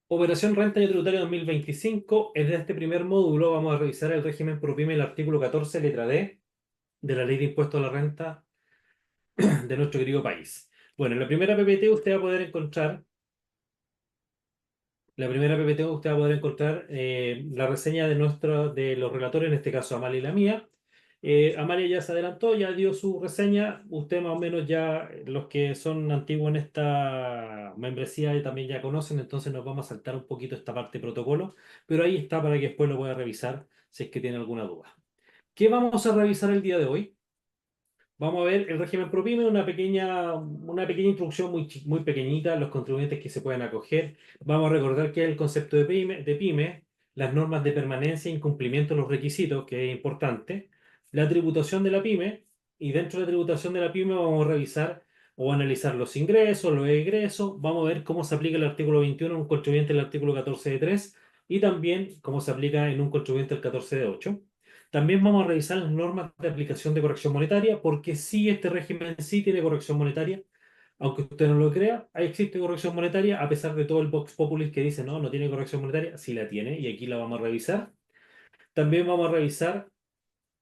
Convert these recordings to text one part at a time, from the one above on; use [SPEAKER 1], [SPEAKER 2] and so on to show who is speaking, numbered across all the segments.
[SPEAKER 1] Operación Renta y Tributaria 2025. En este primer módulo vamos a revisar el régimen ProPyme, el artículo 14, letra D, de la Ley de Impuesto a la Renta de nuestro querido país. Bueno, en la primera PPT usted va a poder encontrar, la reseña de los relatores, en este caso Amalia y la mía. Amalia ya se adelantó, ya dio su reseña. Usted más o menos ya, los que son antiguos en esta membresía también ya conocen, entonces nos vamos a saltar un poquito esta parte de protocolo, pero ahí está para que después lo pueda revisar si es que tiene alguna duda. ¿Qué vamos a revisar el día de hoy? Vamos a ver el régimen ProPyme, una pequeña introducción muy pequeñita, los contribuyentes que se pueden acoger. Vamos a recordar qué es el concepto de pyme, las normas de permanencia e incumplimiento de los requisitos, que es importante, la tributación de la pyme, y dentro de la tributación de la pyme vamos a revisar o analizar los ingresos, los egresos, vamos a ver cómo se aplica el artículo 21 en un contribuyente el artículo 14 de 3 y también cómo se aplica en un contribuyente el 14 de 8. También vamos a revisar las normas de aplicación de corrección monetaria, porque sí, este régimen sí tiene corrección monetaria. Aunque usted no lo crea, ahí existe corrección monetaria, a pesar de todo el Vox Populi que dice no, no tiene corrección monetaria, sí la tiene, y aquí la vamos a revisar. También vamos a revisar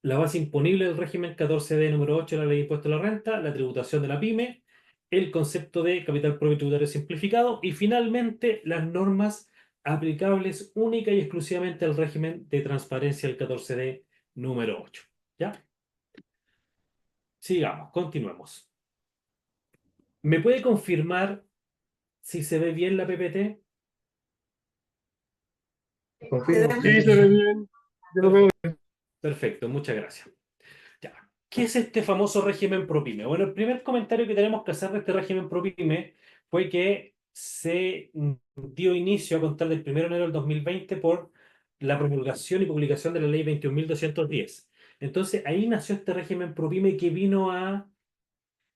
[SPEAKER 1] la base imponible del régimen 14D número 8 de la Ley de Impuesto a la Renta, la tributación de la pyme, el concepto de capital propio tributario simplificado y finalmente las normas aplicables única y exclusivamente al régimen de transparencia del 14D número 8. ¿Ya? Sigamos, continuemos. ¿Me puede confirmar si se ve bien la PPT?
[SPEAKER 2] Confirmo.
[SPEAKER 3] Sí, se ve bien. Yo lo veo.
[SPEAKER 1] Per- Perfecto, muchas gracias. Ya. ¿Qué es este famoso régimen ProPyme? Bueno, el primer comentario que tenemos que hacer de este régimen ProPyme fue que se dio inicio a contar del 1 de enero del 2020 por la promulgación y publicación de la ley 21.210. Entonces, ahí nació este régimen ProPyme que vino a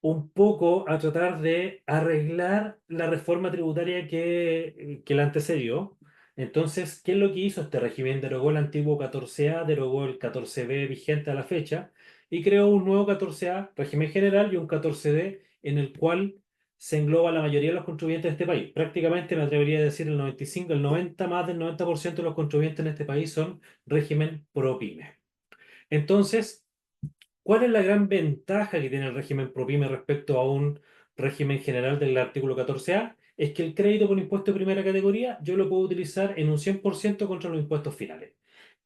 [SPEAKER 1] un poco a tratar de arreglar la reforma tributaria que la antecedió. Entonces, ¿qué es lo que hizo este régimen? Derogó el antiguo 14A, derogó el 14B vigente a la fecha y creó un nuevo 14A, régimen general, y un 14D en el cual se engloba la mayoría de los contribuyentes de este país. Prácticamente me atrevería a decir el 95, el 90, más del 90% de los contribuyentes en este país son régimen ProPyme. Entonces, ¿cuál es la gran ventaja que tiene el régimen ProPyme respecto a un régimen general del artículo 14A? Es que el crédito por impuesto de primera categoría yo lo puedo utilizar en un 100% contra los impuestos finales.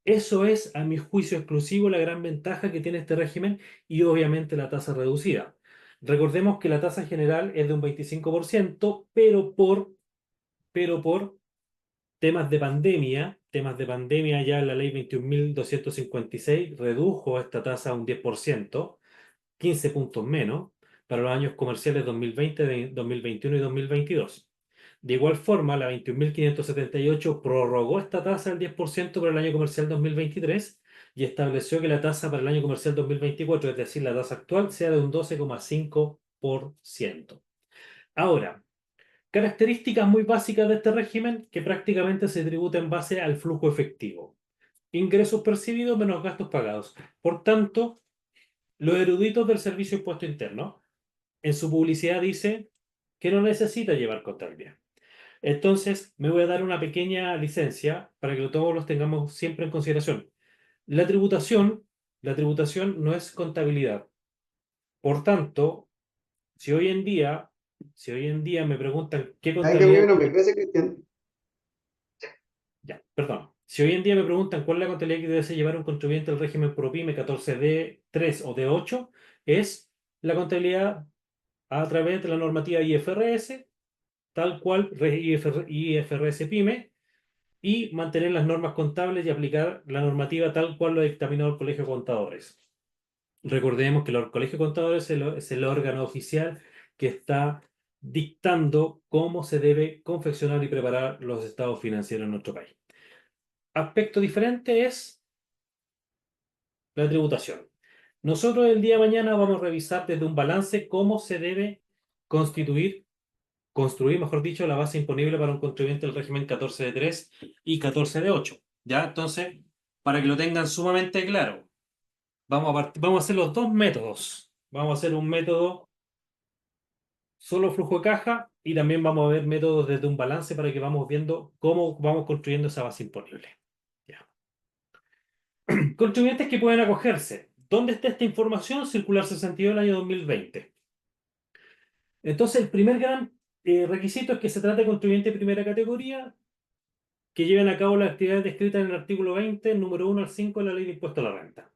[SPEAKER 1] Eso es, a mi juicio exclusivo, la gran ventaja que tiene este régimen y obviamente la tasa reducida. Recordemos que la tasa general es de un 25%, pero por temas de pandemia, ya la ley 21.256 redujo esta tasa a un 10%, 15 puntos menos para los años comerciales 2020, 2021 y 2022. De igual forma, la 21.578 prorrogó esta tasa del 10% para el año comercial 2023 y estableció que la tasa para el año comercial 2024, es decir, la tasa actual, sea de un 12,5%. Ahora, características muy básicas de este régimen que prácticamente se tributa en base al flujo efectivo. Ingresos percibidos menos gastos pagados. Por tanto, los eruditos del Servicio de Impuesto Interno en su publicidad dice que no necesita llevar contabilidad. Entonces, me voy a dar una pequeña licencia para que todos los tengamos siempre en consideración. La tributación, la tributación no es contabilidad. Por tanto, si hoy en día, si hoy en día me preguntan qué
[SPEAKER 2] Hay que abrir
[SPEAKER 1] contabilidad,
[SPEAKER 2] una gracias, Cristian.
[SPEAKER 1] ya, perdón. Si hoy en día me preguntan cuál es la contabilidad que debe llevar un contribuyente al régimen ProPyme 14D3 o D8, es la contabilidad a través de la normativa IFRS, tal cual IFRS Pyme, y mantener las normas contables y aplicar la normativa tal cual lo ha dictaminado el Colegio de Contadores. Recordemos que el Colegio de Contadores es el órgano oficial que está dictando cómo se debe confeccionar y preparar los estados financieros en nuestro país. Aspecto diferente es la tributación. Nosotros el día de mañana vamos a revisar desde un balance cómo se debe constituir construir, mejor dicho, la base imponible para un contribuyente del régimen 14 de 3 y 14 de 8. ¿Ya? Entonces, para que lo tengan sumamente claro, vamos a hacer los dos métodos. Vamos a hacer un método solo flujo de caja y también vamos a ver métodos desde un balance para que vamos viendo cómo vamos construyendo esa base imponible. Ya. Contribuyentes que pueden acogerse. ¿Dónde está esta información? Circular 62 del año 2020. Entonces, el primer gran requisito es que se trate de contribuyente de primera categoría que lleven a cabo las actividades descritas en el artículo 20, número 1 al 5 de la Ley de Impuesto a la Renta.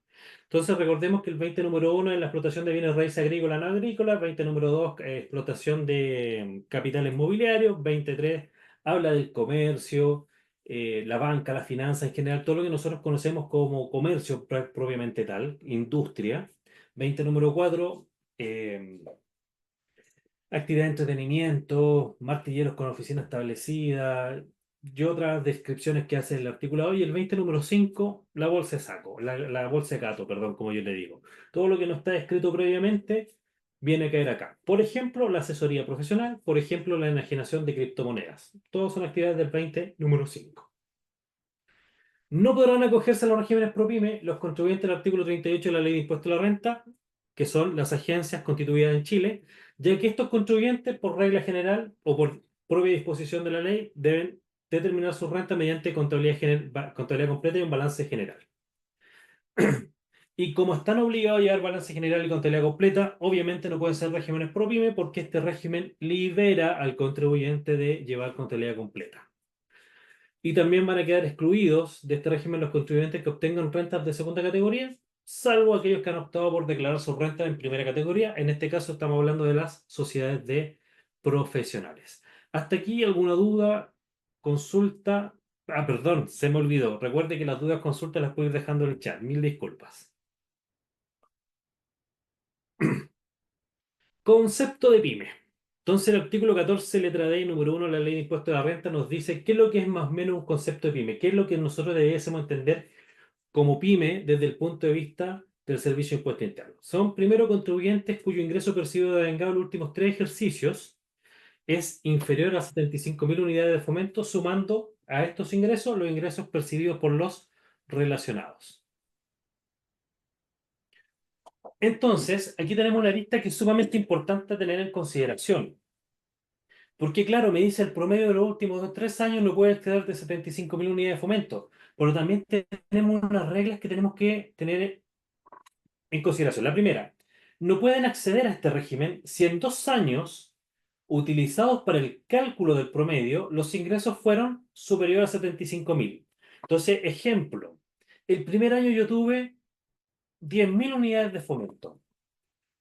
[SPEAKER 1] Entonces, recordemos que el 20 número 1 es la explotación de bienes raíces agrícolas no agrícolas, 20 número 2 explotación de capitales mobiliarios, 23 habla del comercio, la banca, la finanza en general, todo lo que nosotros conocemos como comercio propiamente tal, industria. 20 número 4 actividad de entretenimiento, martilleros con oficina establecida y otras descripciones que hace el articulado. Y el 20 número 5 la bolsa de saco, la bolsa de gato, perdón, como yo le digo. Todo lo que no está escrito previamente viene a caer acá. Por ejemplo, la asesoría profesional, por ejemplo, la enajenación de criptomonedas. Todas son actividades del 20 número 5. No podrán acogerse a los regímenes ProPyme los contribuyentes del artículo 38 de la Ley de Impuesto a la Renta, que son las agencias constituidas en Chile, ya que estos contribuyentes, por regla general o por propia disposición de la ley, deben determinar su renta mediante contabilidad completa y un balance general. Y como están obligados a llevar balance general y contabilidad completa, obviamente no pueden ser regímenes ProPyme porque este régimen libera al contribuyente de llevar contabilidad completa. Y también van a quedar excluidos de este régimen los contribuyentes que obtengan rentas de segunda categoría, salvo aquellos que han optado por declarar sus rentas en primera categoría. En este caso estamos hablando de las sociedades de profesionales. ¿Hasta aquí alguna duda? Consulta. Ah, perdón, se me olvidó. Recuerde que las dudas, consultas las puedo ir dejando en el chat. Mil disculpas. Concepto de pyme. Entonces, el artículo 14, letra D, número 1 de la Ley de Impuesto a la Renta nos dice qué es lo que es más o menos un concepto de pyme, qué es lo que nosotros debiésemos entender como pyme desde el punto de vista del Servicio de Impuesto Interno. Son primero contribuyentes cuyo ingreso percibido de vengado en los últimos 3 ejercicios es inferior a 75.000 unidades de fomento, sumando a estos ingresos los ingresos percibidos por los relacionados. Entonces, aquí tenemos una lista que es sumamente importante tener en consideración. Porque, claro, me dice el promedio de los últimos 3 años no puede exceder de 75.000 unidades de fomento. Pero también tenemos unas reglas que tenemos que tener en consideración. La primera, no pueden acceder a este régimen si en 2 años utilizados para el cálculo del promedio los ingresos fueron superiores a 75.000. Entonces, ejemplo, el primer año yo tuve 10.000 unidades de fomento.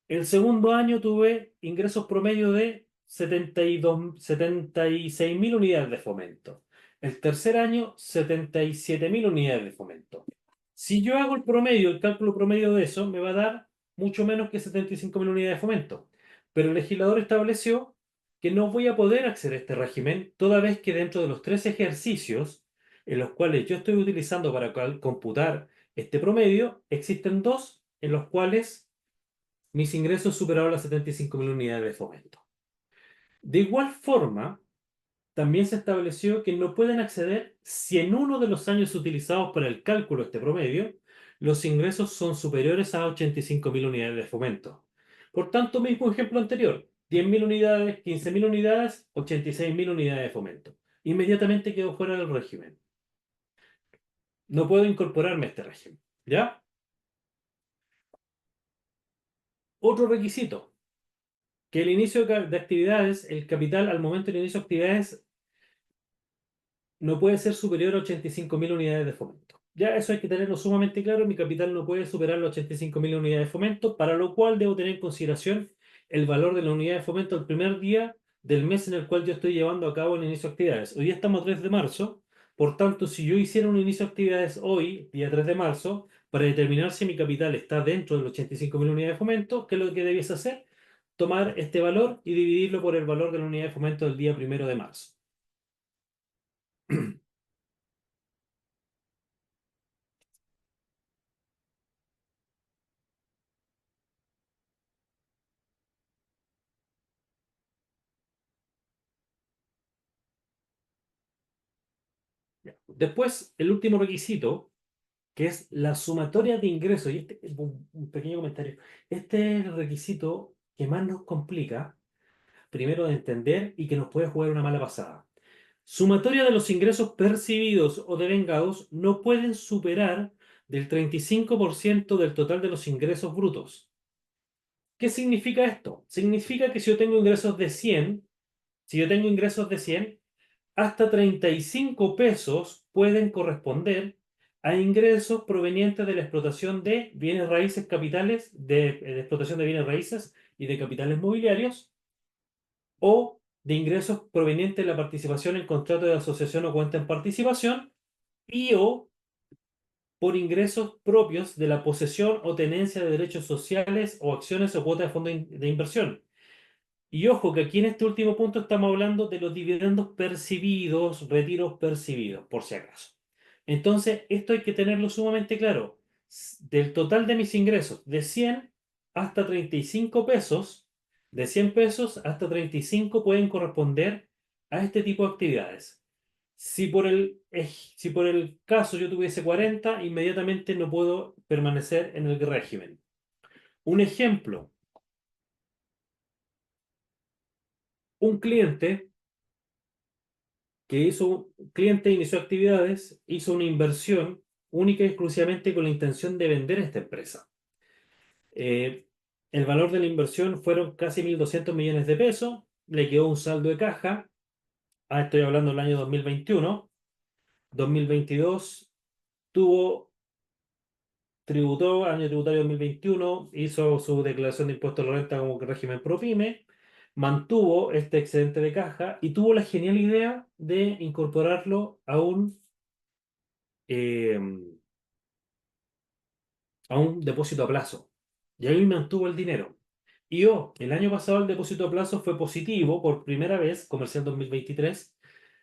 [SPEAKER 1] El segundo año tuve ingresos promedio de 76.000 unidades de fomento. El tercer año, 77.000 unidades de fomento. Si yo hago el promedio, el cálculo promedio de eso, me va a dar mucho menos que 75.000 unidades de fomento. Pero el legislador estableció que no voy a poder acceder a este régimen toda vez que dentro de los 3 ejercicios en los cuales yo estoy utilizando para computar este promedio, existen 2 en los cuales mis ingresos superaron las 75.000 unidades de fomento. De igual forma, también se estableció que no pueden acceder si en uno de los años utilizados para el cálculo de este promedio, los ingresos son superiores a 85.000 unidades de fomento. Por tanto, mismo ejemplo anterior, 10.000 unidades, 15.000 unidades, 86.000 unidades de fomento. Inmediatamente quedo fuera del régimen. No puedo incorporarme a este régimen. ¿Ya? Otro requisito, que el inicio de actividades, el capital al momento del inicio de actividades no puede ser superior a 85.000 unidades de fomento. Ya eso hay que tenerlo sumamente claro, mi capital no puede superar las 85.000 unidades de fomento, para lo cual debo tener en consideración el valor de la unidad de fomento el primer día del mes en el cual yo estoy llevando a cabo el inicio de actividades. Hoy día estamos a 3 de marzo, por tanto, si yo hiciera un inicio de actividades hoy, día 3 de marzo, para determinar si mi capital está dentro de las 85.000 unidades de fomento, ¿qué es lo que debiese hacer? Tomar este valor y dividirlo por el valor de la unidad de fomento del día 1 de marzo. Ya. Después, el último requisito, que es la sumatoria de ingresos, y este es un pequeño comentario. Este es el requisito que más nos complica, primero de entender y que nos puede jugar una mala pasada. Sumatoria de los ingresos percibidos o devengados no pueden superar del 35% del total de los ingresos brutos. ¿Qué significa esto? Significa que si yo tengo ingresos de 100, si yo tengo ingresos de 100, hasta 35 pesos pueden corresponder a ingresos provenientes de la explotación de bienes raíces capitales, de explotación de bienes raíces y de capitales mobiliarios, o de ingresos provenientes de la participación en contrato de asociación o cuenta en participación, y o por ingresos propios de la posesión o tenencia de derechos sociales o acciones o cuotas de fondo de inversión. Y ojo que aquí en este último punto estamos hablando de los dividendos percibidos, retiros percibidos, por si acaso. Entonces, esto hay que tenerlo sumamente claro. Del total de mis ingresos, de 100 hasta 35 pesos, de 100 pesos hasta 35 pueden corresponder a este tipo de actividades. Si por el caso yo tuviese 40, inmediatamente no puedo permanecer en el régimen. Un ejemplo, un cliente inició actividades, hizo una inversión única y exclusivamente con la intención de vender esta empresa. Eh, el valor de la inversión fueron casi 1.200 millones de pesos, le quedó un saldo de caja, estoy hablando del año 2021, 2022 tuvo, tributó, año tributario 2021, hizo su declaración de impuestos a la renta como régimen ProPyme, mantuvo este excedente de caja y tuvo la genial idea de incorporarlo eh, a un depósito a plazo. Y ahí mantuvo el dinero. Y el año pasado el depósito a plazo fue positivo por primera vez, comercial 2023.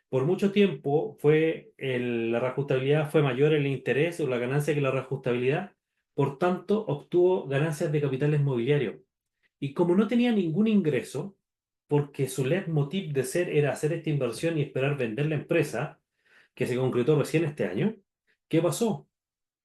[SPEAKER 1] Por mucho tiempo la reajustabilidad fue mayor el interés o la ganancia que la reajustabilidad. Por tanto, obtuvo ganancias de capitales mobiliarios. Y como no tenía ningún ingreso, porque su leitmotiv de ser era hacer esta inversión y esperar vender la empresa, que se concretó recién este año, ¿qué pasó?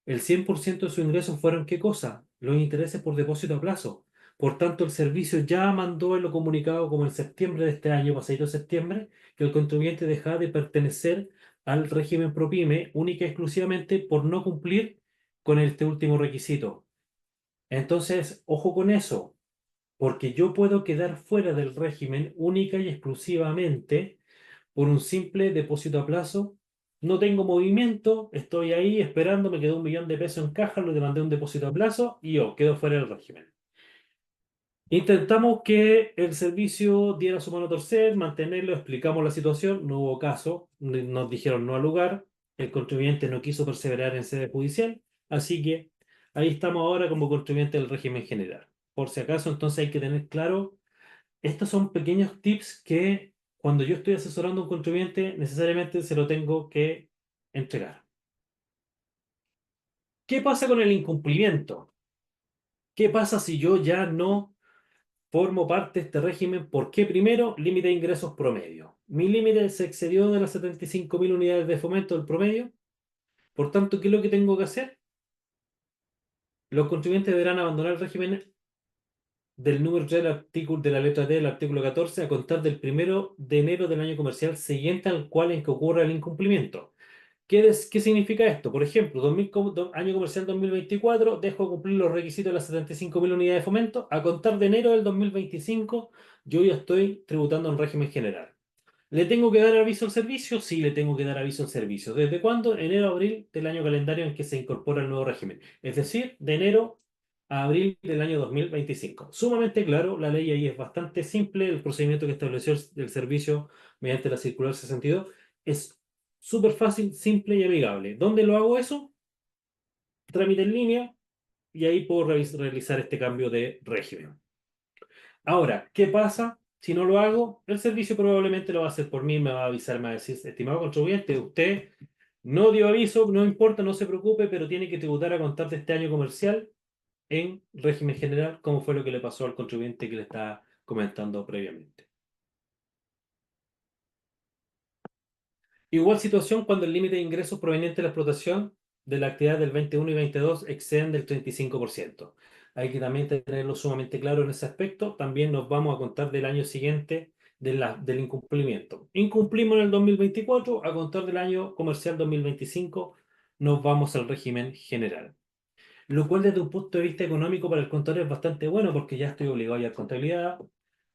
[SPEAKER 1] El 100% de sus ingresos fueron ¿qué cosa? Los intereses por depósito a plazo. Por tanto, el servicio ya mandó en lo comunicado como en septiembre de este año, pasado septiembre, que el contribuyente dejaba de pertenecer al régimen ProPyme única y exclusivamente por no cumplir con este último requisito. Entonces, ojo con eso, porque yo puedo quedar fuera del régimen única y exclusivamente por un simple depósito a plazo. No tengo movimiento, estoy ahí esperando, me quedó 1.000.000 de pesos en caja, lo demandé un depósito a plazo y yo quedo fuera del régimen. Intentamos que el servicio diera su mano a torcer, mantenerlo, explicamos la situación, no hubo caso, nos dijeron no al lugar, el contribuyente no quiso perseverar en sede judicial, así que ahí estamos ahora como contribuyente del régimen general. Por si acaso, entonces hay que tener claro, estos son pequeños tips que cuando yo estoy asesorando a un contribuyente necesariamente se lo tengo que entregar. ¿Qué pasa con el incumplimiento? ¿Qué pasa si yo ya no formo parte de este régimen? ¿Por qué? Primero, límite de ingresos promedio. Mi límite se excedió de las 75.000 unidades de fomento del promedio. Por tanto, ¿qué es lo que tengo que hacer? Los contribuyentes deberán abandonar el régimen del número 3 del artículo, de la letra D del artículo 14 a contar del 1 de enero del año comercial siguiente al cual en que ocurra el incumplimiento. ¿Qué significa esto? Por ejemplo, año comercial 2024, dejo de cumplir los requisitos de las 75.000 unidades de fomento. A contar de enero del 2025, yo ya estoy tributando en régimen general. ¿Le tengo que dar aviso al servicio? Sí, le tengo que dar aviso al servicio. ¿Desde cuándo? Enero a abril del año calendario en que se incorpora el nuevo régimen. Es decir, de enero a abril del año 2025. Sumamente claro, la ley ahí es bastante simple. El procedimiento que estableció el servicio mediante la circular 62 es súper fácil, simple y amigable. ¿Dónde lo hago eso? Trámite en línea y ahí puedo realizar este cambio de régimen. Ahora, ¿qué pasa si no lo hago? El servicio probablemente lo va a hacer por mí, me va a avisar, me va a decir, estimado contribuyente, usted no dio aviso, no importa, no se preocupe, pero tiene que tributar a contar de este año comercial en régimen general, como fue lo que le pasó al contribuyente que le estaba comentando previamente. Igual situación cuando el límite de ingresos proveniente de la explotación de la actividad del 21 y 22 exceden del 35%. Hay que también tenerlo sumamente claro en ese aspecto. También nos vamos a contar del año siguiente del incumplimiento. Incumplimos en el 2024, a contar del año comercial 2025, nos vamos al régimen general. Lo cual desde un punto de vista económico para el contador es bastante bueno porque ya estoy obligado a ir a contabilidad,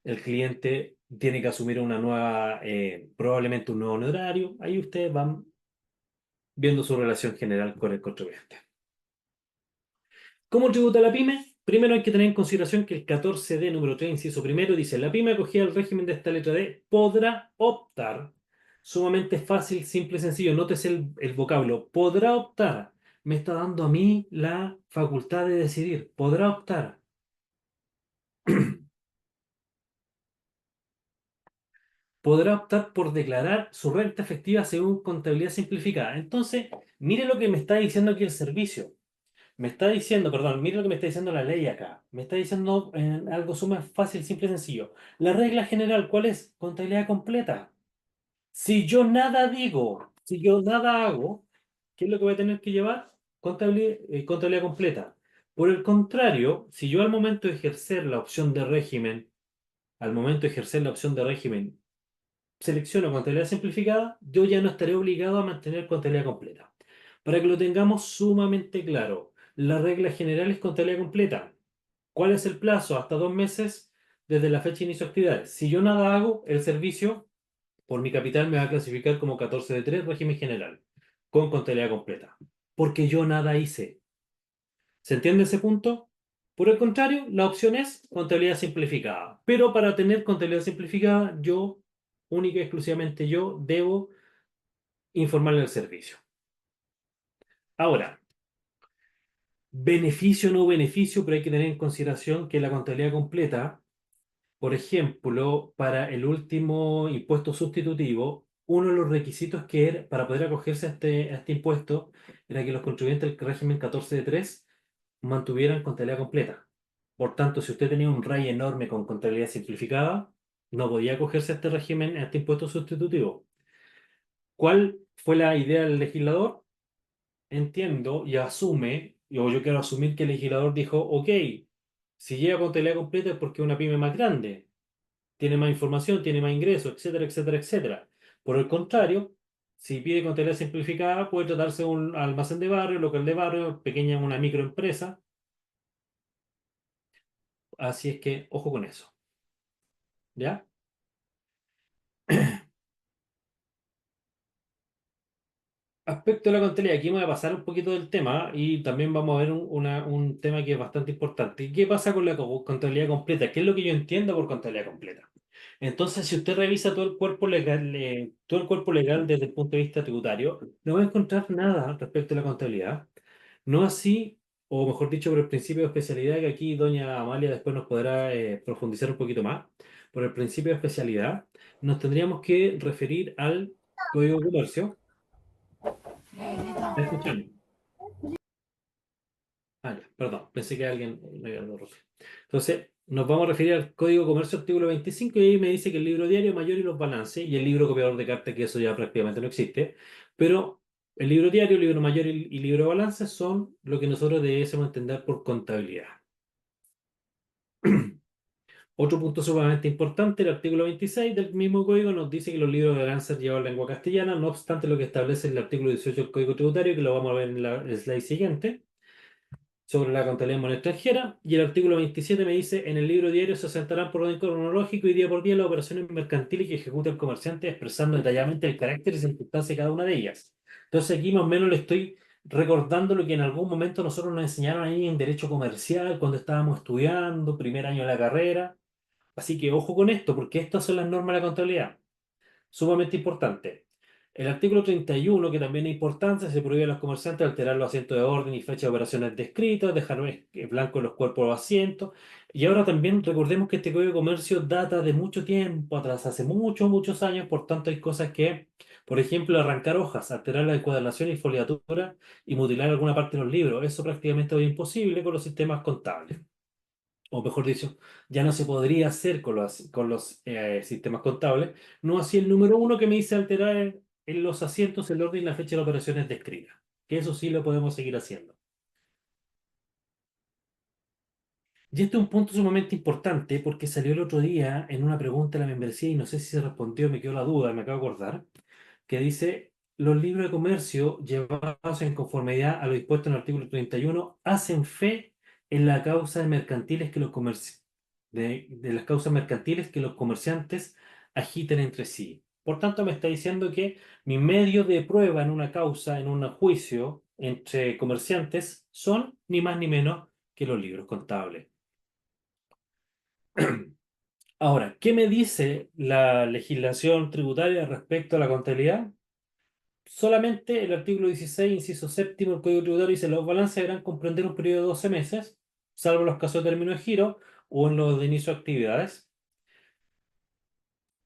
[SPEAKER 1] el cliente tiene que asumir una nueva, probablemente un nuevo honorario, ahí ustedes van viendo su relación general con el contribuyente. ¿Cómo tributa la pyme? Primero hay que tener en consideración que el 14D número 3, inciso primero, dice: la pyme acogida al régimen de esta letra D podrá optar. Sumamente fácil, simple y sencillo. Nótese el vocablo. Podrá optar. Me está dando a mí la facultad de decidir. Podrá optar. Podrá optar por declarar su renta efectiva según contabilidad simplificada. Entonces, mire lo que me está diciendo aquí el servicio. Me está diciendo, perdón, mire lo que me está diciendo la ley acá. Me está diciendo algo sumamente fácil, simple y sencillo. La regla general, ¿cuál es? Contabilidad completa. Si yo nada digo, si yo nada hago, ¿qué es lo que voy a tener que llevar? Contabilidad completa. Por el contrario, si yo al momento de ejercer la opción de régimen, al momento de ejercer la opción de régimen, selecciono contabilidad simplificada, yo ya no estaré obligado a mantener contabilidad completa. Para que lo tengamos sumamente claro, la regla general es contabilidad completa. ¿Cuál es el plazo? Hasta 2 meses desde la fecha de inicio de actividades. Si yo nada hago, el servicio por mi capital me va a clasificar como 14 de 3 régimen general, con contabilidad completa. Porque yo nada hice. ¿Se entiende ese punto? Por el contrario, la opción es contabilidad simplificada. Pero para tener contabilidad simplificada, yo, única y exclusivamente yo, debo informarle al servicio. Ahora, beneficio o no beneficio, pero hay que tener en consideración que la contabilidad completa, por ejemplo, para el último impuesto sustitutivo, uno de los requisitos que era para poder acogerse a este impuesto era que los contribuyentes del régimen 14 de 3 mantuvieran contabilidad completa. Por tanto, si usted tenía un RAI enorme con contabilidad simplificada, no podía acogerse a este régimen, a este impuesto sustitutivo. ¿Cuál fue la idea del legislador? Entiendo y asume, o yo quiero asumir que el legislador dijo: ok, si llega contabilidad completa es porque es una pyme más grande, tiene más información, tiene más ingresos, etcétera, etcétera, etcétera. Por el contrario, si pide contabilidad simplificada, puede tratarse de un almacén de barrio, local de barrio, pequeña, una microempresa. Así es que, ojo con eso. ¿Ya? Aspecto de la contabilidad, aquí me voy a pasar un poquito del tema y también vamos a ver un tema que es bastante importante. ¿Qué pasa con la contabilidad completa? ¿Qué es lo que yo entiendo por contabilidad completa? Entonces, si usted revisa todo el cuerpo legal desde el punto de vista tributario, no va a encontrar nada respecto a la contabilidad. No así, o mejor dicho, por el principio de especialidad, que aquí doña Amalia después nos podrá profundizar un poquito más. Por el principio de especialidad, nos tendríamos que referir al Código de Comercio. ¿Me escuchan? Ah, ya, perdón, pensé que alguien me había dado razón. Entonces, nos vamos a referir al Código de Comercio, artículo 25, y ahí me dice que el libro diario mayor y los balances, y el libro copiador de carta, que eso ya prácticamente no existe, pero el libro diario, el libro mayor y libro de balances son lo que nosotros debemos entender por contabilidad. Otro punto sumamente importante, el artículo 26 del mismo código nos dice que los libros deberán ser llevados en lengua castellana, no obstante lo que establece el artículo 18 del Código Tributario, que lo vamos a ver en el slide siguiente, sobre la contabilidad en moneda extranjera. Y el artículo 27 me dice: en el libro diario se asentarán por orden cronológico y día por día las operaciones mercantiles que ejecuta el comerciante, expresando detalladamente el carácter y circunstancia de cada una de ellas. Entonces aquí más o menos le estoy recordando lo que en algún momento nosotros nos enseñaron ahí en Derecho Comercial cuando estábamos estudiando, primer año de la carrera. Así que ojo con esto, porque estas son las normas de la contabilidad. Sumamente importante. El artículo 31, que también es importante, se prohíbe a los comerciantes alterar los asientos de orden y fecha de operaciones descritas, dejar blancos los cuerpos de los asientos. Y ahora también recordemos que este Código de Comercio data de mucho tiempo atrás, hace muchos, muchos años, por tanto hay cosas que, por ejemplo, arrancar hojas, alterar la encuadernación y foliatura y mutilar alguna parte de los libros. Eso prácticamente es imposible con los sistemas contables, o mejor dicho, ya no se podría hacer con los sistemas contables. No así el número uno, que me dice alterar en los asientos el orden y la fecha de las operaciones descritas. Que eso sí lo podemos seguir haciendo. Y este es un punto sumamente importante porque salió el otro día en una pregunta de la membresía y no sé si se respondió, me quedó la duda, me acabo de acordar, que dice, los libros de comercio llevados en conformidad a lo dispuesto en el artículo 31 hacen fe en la causa de mercantiles que de las causas mercantiles que los comerciantes agiten entre sí. Por tanto, me está diciendo que mi medio de prueba en una causa, en un juicio entre comerciantes, son ni más ni menos que los libros contables. Ahora, ¿qué me dice la legislación tributaria respecto a la contabilidad? Solamente el artículo 16, inciso séptimo del Código Tributario dice los balances deberán comprender un periodo de 12 meses, salvo los casos de término de giro o en los de inicio de actividades.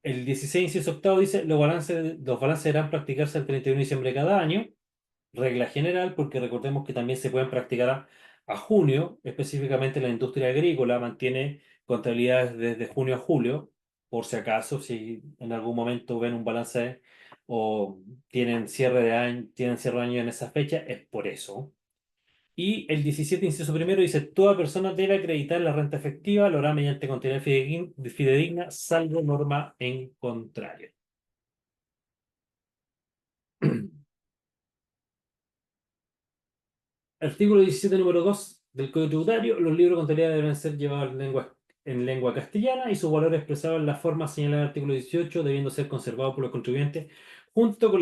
[SPEAKER 1] El 16, inciso octavo dice los balances deberán practicarse el 31 de diciembre de cada año, regla general, porque recordemos que también se pueden practicar a junio, específicamente la industria agrícola mantiene contabilidades desde junio a julio, por si acaso, si en algún momento ven un balance o tienen cierre de año en esa fecha, es por eso. Y el 17, inciso primero, dice, toda persona debe acreditar la renta efectiva, lo hará mediante contabilidad fidedigna, salvo norma en contrario. Artículo 17, número 2 del Código Tributario. Los libros de contabilidad deben ser llevados en lengua castellana y su valor expresado en la forma señalada en el artículo 18, debiendo ser conservado por los contribuyentes junto con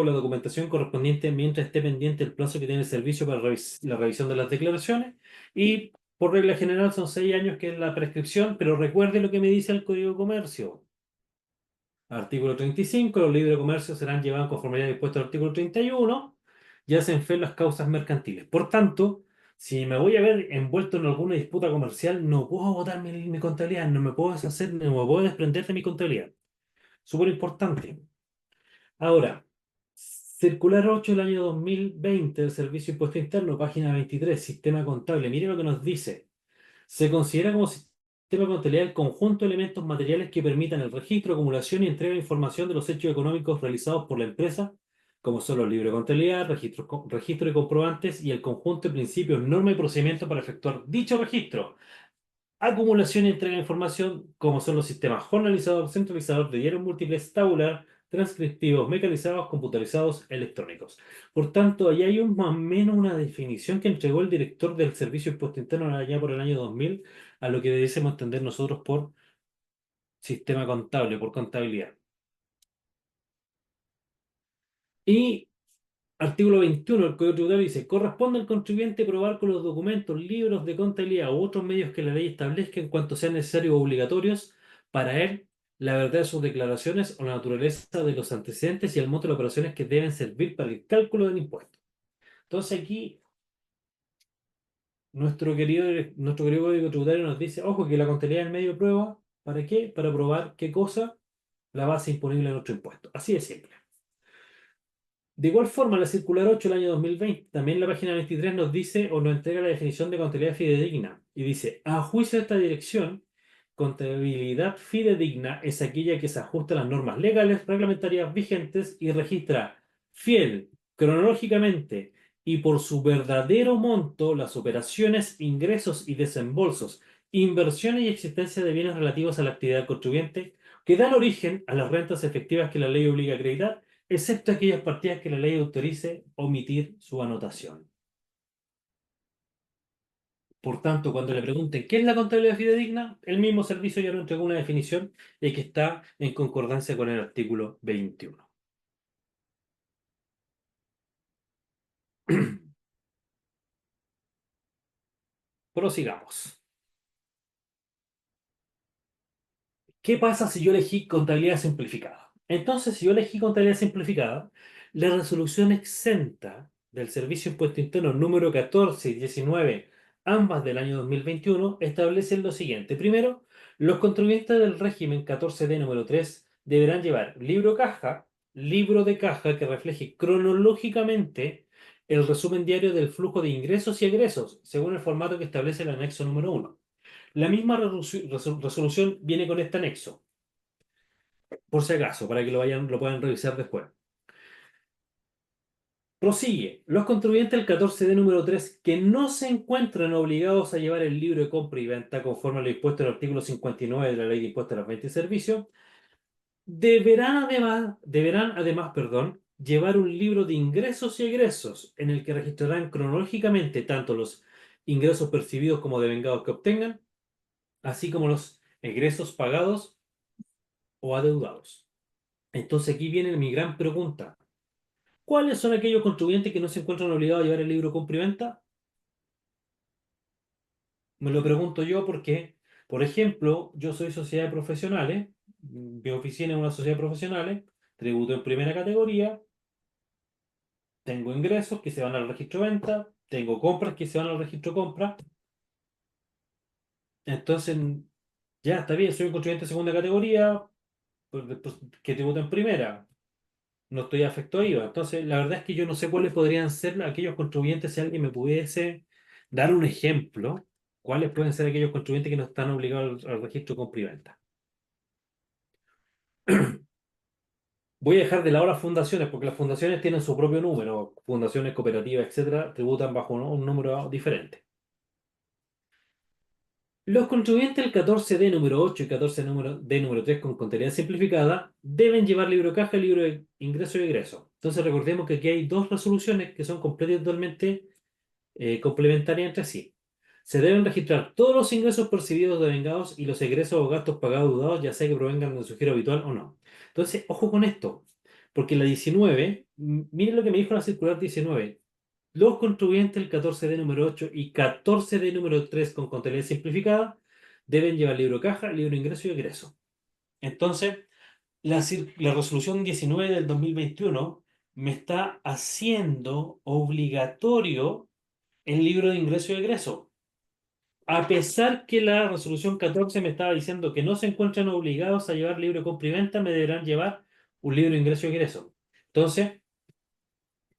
[SPEAKER 1] la documentación correspondiente mientras esté pendiente el plazo que tiene el servicio para la revisión de las declaraciones. Y por regla general son 6 años que es la prescripción, pero recuerde lo que me dice el Código de Comercio. Artículo 35. Los libros de comercio serán llevados en conformidad dispuesto al artículo 31 y hacen fe en las causas mercantiles. Por tanto, si me voy a ver envuelto en alguna disputa comercial, no puedo botar mi contabilidad, no me puedo deshacer, no me puedo desprender de mi contabilidad. Súper importante. Ahora, circular 8 del año 2020 del Servicio de Impuesto Interno, página 23, sistema contable. Mire lo que nos dice. Se considera como sistema contabilidad el conjunto de elementos materiales que permitan el registro, acumulación y entrega de información de los hechos económicos realizados por la empresa, como son los libros de contabilidad, registro de comprobantes y el conjunto de principios, normas y procedimientos para efectuar dicho registro. Acumulación y entrega de información, como son los sistemas jornalizador, centralizador de diarios múltiples, tabular, transcriptivos, mecanizados, computarizados, electrónicos. Por tanto, ahí hay más o menos una definición que entregó el director del Servicio de Impuesto Interno allá por el año 2000 a lo que debemos entender nosotros por sistema contable, por contabilidad. Y artículo 21 del Código Tributario dice, corresponde al contribuyente probar con los documentos, libros de contabilidad u otros medios que la ley establezca en cuanto sean necesarios o obligatorios para él la verdad de sus declaraciones o la naturaleza de los antecedentes y el monto de las operaciones que deben servir para el cálculo del impuesto. Entonces aquí nuestro querido Código Tributario nos dice, ojo, que la contabilidad es el medio de prueba, ¿para qué? Para probar qué cosa la base imponible de nuestro impuesto. Así de simple. De igual forma, la circular 8 del año 2020, también la página 23 nos dice o nos entrega la definición de contabilidad fidedigna. Y dice, a juicio de esta dirección, contabilidad fidedigna es aquella que se ajusta a las normas legales, reglamentarias vigentes y registra fiel, cronológicamente y por su verdadero monto las operaciones, ingresos y desembolsos, inversiones y existencia de bienes relativos a la actividad del contribuyente que dan origen a las rentas efectivas que la ley obliga a acreditar excepto aquellas partidas que la ley autorice omitir su anotación. Por tanto, cuando le pregunten qué es la contabilidad fidedigna, el mismo servicio ya nos entregó una definición y que está en concordancia con el artículo 21. Prosigamos. ¿Qué pasa si yo elegí contabilidad simplificada? Entonces, si yo elegí contabilidad simplificada, la resolución exenta del Servicio de Impuesto Interno número 14 y 19, ambas del año 2021, establecen lo siguiente. Primero, los contribuyentes del régimen 14D número 3 deberán llevar libro de caja que refleje cronológicamente el resumen diario del flujo de ingresos y egresos, según el formato que establece el anexo número 1. La misma resolución viene con este anexo, por si acaso, para que lo puedan revisar después. Prosigue. Los contribuyentes del 14D número 3 que no se encuentran obligados a llevar el libro de compra y venta conforme a lo dispuesto en el artículo 59 de la Ley de Impuestos a las Ventas y Servicios, deberán además, llevar un libro de ingresos y egresos en el que registrarán cronológicamente tanto los ingresos percibidos como devengados que obtengan, así como los egresos pagados o adeudados. Entonces aquí viene mi gran pregunta. ¿Cuáles son aquellos contribuyentes que no se encuentran obligados a llevar el libro de compra y venta? Me lo pregunto yo porque, por ejemplo, yo soy sociedad de profesionales, mi oficina es una sociedad de profesionales, tributo en primera categoría, tengo ingresos que se van al registro de venta, tengo compras que se van al registro de compra, entonces ya está bien, soy un contribuyente de segunda categoría pues, que tributa en primera, no estoy afecto a IVA. Entonces, la verdad es que yo no sé cuáles podrían ser aquellos contribuyentes, si alguien me pudiese dar un ejemplo, cuáles pueden ser aquellos contribuyentes que no están obligados al registro de compra y venta. Voy a dejar de lado las fundaciones, porque las fundaciones tienen su propio número, fundaciones, cooperativas, etcétera, tributan bajo un número diferente. Los contribuyentes del 14D número 8 y 14D número 3 con contabilidad simplificada deben llevar libro de caja y libro de ingreso y egreso. Entonces recordemos que aquí hay dos resoluciones que son completamente totalmente complementarias entre sí. Se deben registrar todos los ingresos percibidos devengados y los egresos o gastos pagados dudados, ya sea que provengan de su giro habitual o no. Entonces, ojo con esto, porque la 19, miren lo que me dijo la circular 19. Los contribuyentes del 14D número 8 y 14D número 3 con contabilidad simplificada deben llevar libro caja, libro de ingreso y egreso. Entonces, la resolución 19 del 2021 me está haciendo obligatorio el libro de ingreso y egreso. A pesar que la resolución 14 me estaba diciendo que no se encuentran obligados a llevar libro de compra y venta, me deberán llevar un libro de ingreso y egreso. Entonces,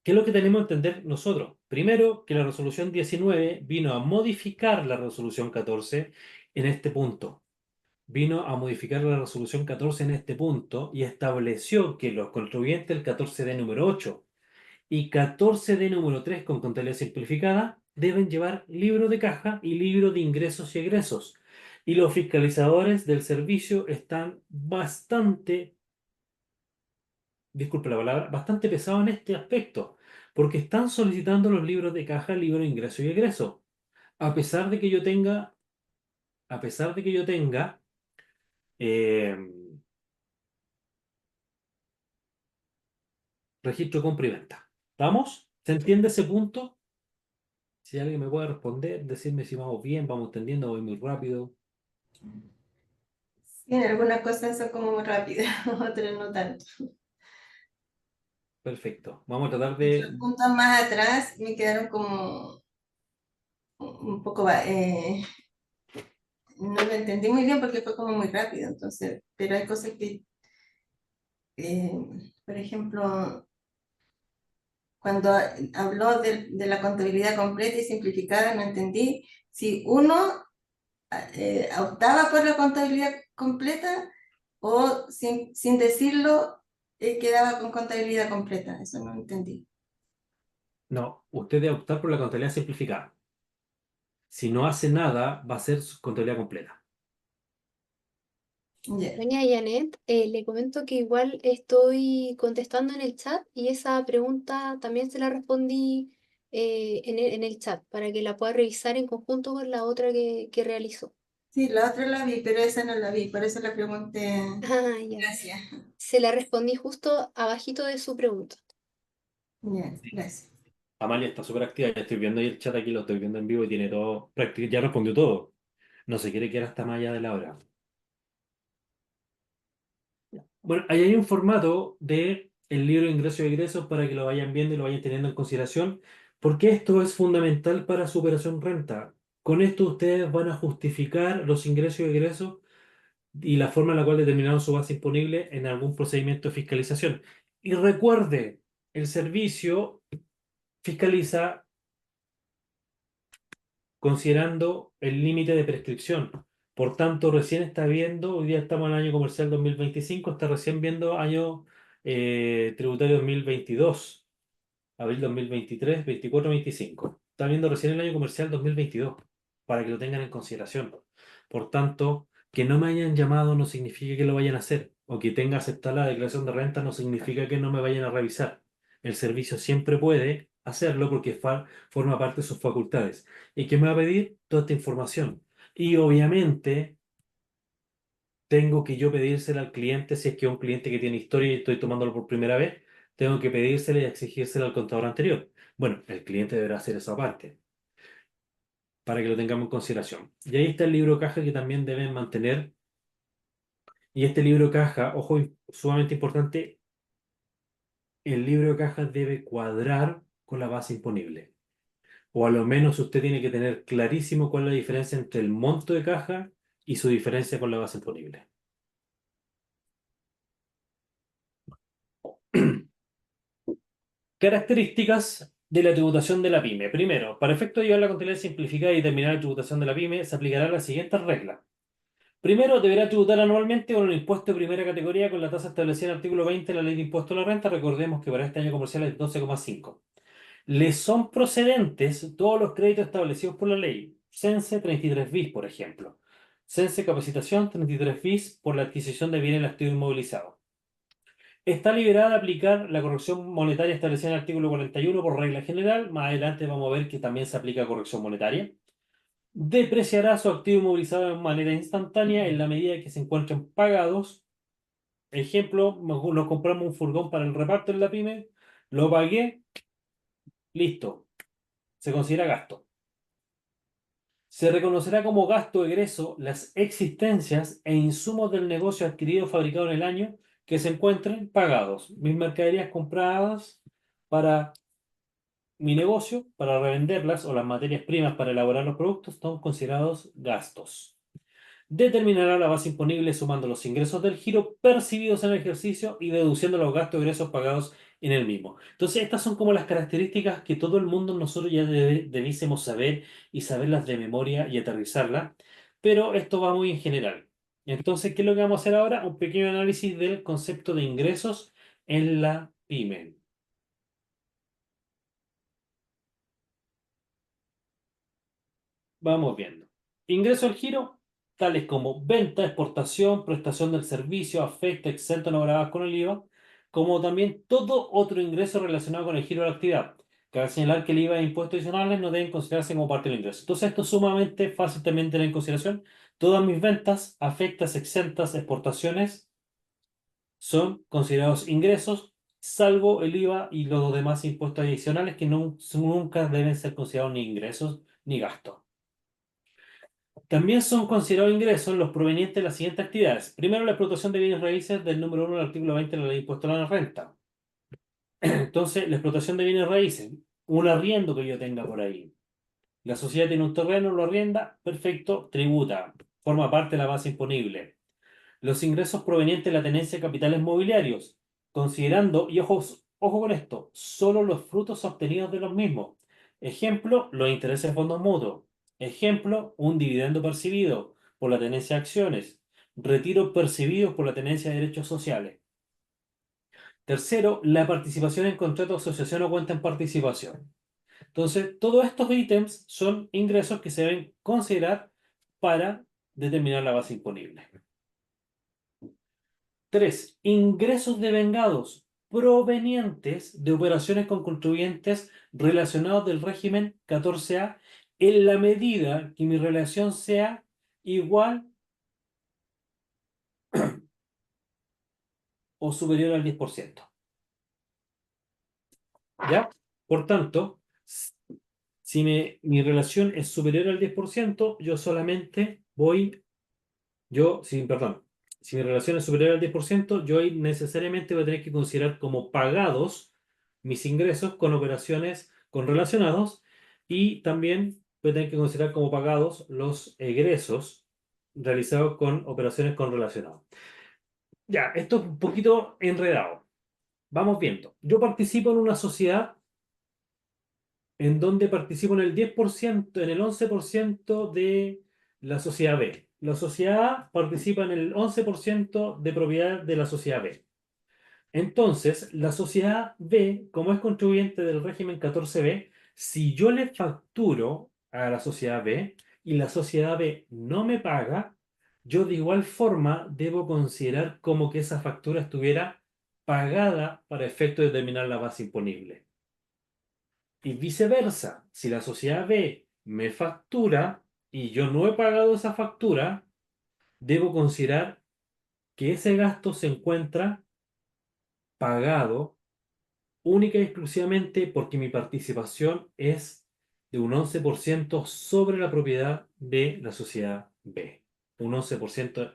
[SPEAKER 1] ¿qué es lo que tenemos que entender nosotros? Primero, que la resolución 19 vino a modificar la resolución 14 en este punto. Vino a modificar la resolución 14 en este punto y estableció que los contribuyentes del 14D número 8 y 14D número 3 con contabilidad simplificada deben llevar libro de caja y libro de ingresos y egresos. Y los fiscalizadores del servicio están bastante, disculpe la palabra, bastante pesados en este aspecto, porque están solicitando los libros de caja, libro de ingreso y egreso. A pesar de que yo tenga, a pesar de que yo tenga eh, registro de compra y venta. ¿Vamos? ¿Se entiende ese punto? Si alguien me puede responder, decirme si vamos bien, vamos entendiendo, voy muy rápido.
[SPEAKER 4] Sí, en algunas cosas son como muy rápidas, otras no tanto.
[SPEAKER 1] Perfecto. Vamos a tratar
[SPEAKER 4] Los
[SPEAKER 1] de...
[SPEAKER 4] puntos más atrás me quedaron como un poco, no lo entendí muy bien porque fue como muy rápido, entonces, pero hay cosas que, eh, por ejemplo, cuando habló de la contabilidad completa y simplificada, no entendí si uno optaba por la contabilidad completa o sin decirlo quedaba con contabilidad completa. Eso no entendí.
[SPEAKER 1] No, usted debe optar por la contabilidad simplificada. Si no hace nada, va a ser su contabilidad completa.
[SPEAKER 4] Ya.
[SPEAKER 5] Doña Janet, le comento que igual estoy contestando en el chat y esa pregunta también se la respondí en el chat para que la pueda revisar en conjunto con la otra que realizó.
[SPEAKER 4] Sí, la otra la vi, pero esa no la vi, por eso la pregunté.
[SPEAKER 5] Ah, ya.
[SPEAKER 4] Gracias.
[SPEAKER 5] Se la respondí justo abajito de su pregunta.
[SPEAKER 4] Ya, gracias.
[SPEAKER 1] Amalia está súper activa, ya estoy viendo ahí el chat aquí, lo estoy viendo en vivo y tiene todo, prácticamente ya respondió todo. No se quiere quedar hasta más allá de la hora. Bueno, ahí hay un formato de el libro de ingresos y egresos para que lo vayan viendo y lo vayan teniendo en consideración, porque esto es fundamental para su operación renta. Con esto ustedes van a justificar los ingresos y egresos y la forma en la cual determinaron su base imponible en algún procedimiento de fiscalización. Y recuerde, el servicio fiscaliza considerando el límite de prescripción. Por tanto, recién está viendo, hoy día estamos en el año comercial 2025, está recién viendo año tributario 2022. abril 2023, 24, 25. Está viendo recién el año comercial 2022, para que lo tengan en consideración. Por tanto, que no me hayan llamado no significa que lo vayan a hacer, o que tenga aceptada la declaración de renta no significa que no me vayan a revisar. El servicio siempre puede hacerlo porque forma parte de sus facultades. ¿Y que me va a pedir? Toda esta información. Y obviamente tengo que yo pedírsela al cliente si es que es un cliente que tiene historia y estoy tomándolo por primera vez. Tengo que pedírsela y exigírsela al contador anterior. Bueno, el cliente deberá hacer esa parte para que lo tengamos en consideración. Y ahí está el libro caja que también deben mantener. Y este libro caja, ojo, sumamente importante, el libro de caja debe cuadrar con la base imponible. O a lo menos usted tiene que tener clarísimo cuál es la diferencia entre el monto de caja y su diferencia con la base imponible. Características de la tributación de la pyme. Primero, para efecto de llevar la contabilidad simplificada y determinar la tributación de la pyme, se aplicará las siguientes reglas. Primero, deberá tributar anualmente con un impuesto de primera categoría con la tasa establecida en el artículo 20 de la Ley de Impuesto a la Renta. Recordemos que para este año comercial es 12,5. Le son procedentes todos los créditos establecidos por la ley. CENSE 33 bis, por ejemplo. CENSE Capacitación 33 bis por la adquisición de bienes en el activo inmovilizado. Está liberada de aplicar la corrección monetaria establecida en el artículo 41 por regla general. Más adelante vamos a ver que también se aplica corrección monetaria. Depreciará su activo inmovilizado de manera instantánea en la medida que se encuentren pagados. Ejemplo, nos compramos un furgón para el reparto en la pyme, lo pagué, listo, se considera gasto. Se reconocerá como gasto egreso las existencias e insumos del negocio adquirido o fabricado en el año que se encuentren pagados. Mis mercaderías compradas para mi negocio, para revenderlas, o las materias primas para elaborar los productos, son considerados gastos. Determinará la base imponible sumando los ingresos del giro percibidos en el ejercicio y deduciendo los gastos y egresos pagados en el mismo. Entonces, estas son como las características que todo el mundo nosotros ya debiésemos saber y saberlas de memoria y aterrizarlas, pero esto va muy en general. Entonces, ¿qué es lo que vamos a hacer ahora? Un pequeño análisis del concepto de ingresos en la pyme. Vamos viendo. Ingreso al giro, tales como venta, exportación, prestación del servicio, afecto, exento, no gravadas con el IVA, como también todo otro ingreso relacionado con el giro de la actividad. Cabe señalar que el IVA e impuestos adicionales no deben considerarse como parte del ingreso. Entonces, esto es sumamente fácil también de tener en consideración. Todas mis ventas, afectas, exentas, exportaciones, son considerados ingresos, salvo el IVA y los demás impuestos adicionales que nunca deben ser considerados ni ingresos ni gastos. También son considerados ingresos los provenientes de las siguientes actividades. Primero, la explotación de bienes raíces del número 1 del artículo 20 de la Ley de Impuesto a la Renta. Entonces, la explotación de bienes raíces, un arriendo que yo tenga por ahí. La sociedad tiene un terreno, lo arrienda, perfecto, tributa, forma parte de la base imponible. Los ingresos provenientes de la tenencia de capitales mobiliarios, considerando, y ojo con esto, solo los frutos obtenidos de los mismos. Ejemplo, los intereses de fondos mutuos. Ejemplo, un dividendo percibido por la tenencia de acciones. Retiros percibidos por la tenencia de derechos sociales. Tercero, la participación en contrato de asociación o cuenta en participación. Entonces, todos estos ítems son ingresos que se deben considerar para determinar la base imponible. 3. Ingresos devengados provenientes de operaciones con contribuyentes relacionados del régimen 14A en la medida que mi relación sea igual o superior al 10%. ¿Ya? Por tanto, si mi relación es superior al 10%, yo solamente perdón, si mi relación es superior al 10%, yo ahí necesariamente voy a tener que considerar como pagados mis ingresos con operaciones con relacionados, y también voy a tener que considerar como pagados los egresos realizados con operaciones con relacionados. Ya, esto es un poquito enredado. Vamos viendo. Yo participo en una sociedad en donde participo en el 10%, en el 11% de la sociedad B. La sociedad A participa en el 11% de propiedad de la sociedad B. Entonces, la sociedad B, como es contribuyente del régimen 14B, si yo le facturo a la sociedad B y la sociedad B no me paga, yo de igual forma debo considerar como que esa factura estuviera pagada para efecto de determinar la base imponible. Y viceversa, si la sociedad B me factura y yo no he pagado esa factura, debo considerar que ese gasto se encuentra pagado única y exclusivamente porque mi participación es de un 11% sobre la propiedad de la sociedad B. Un 11%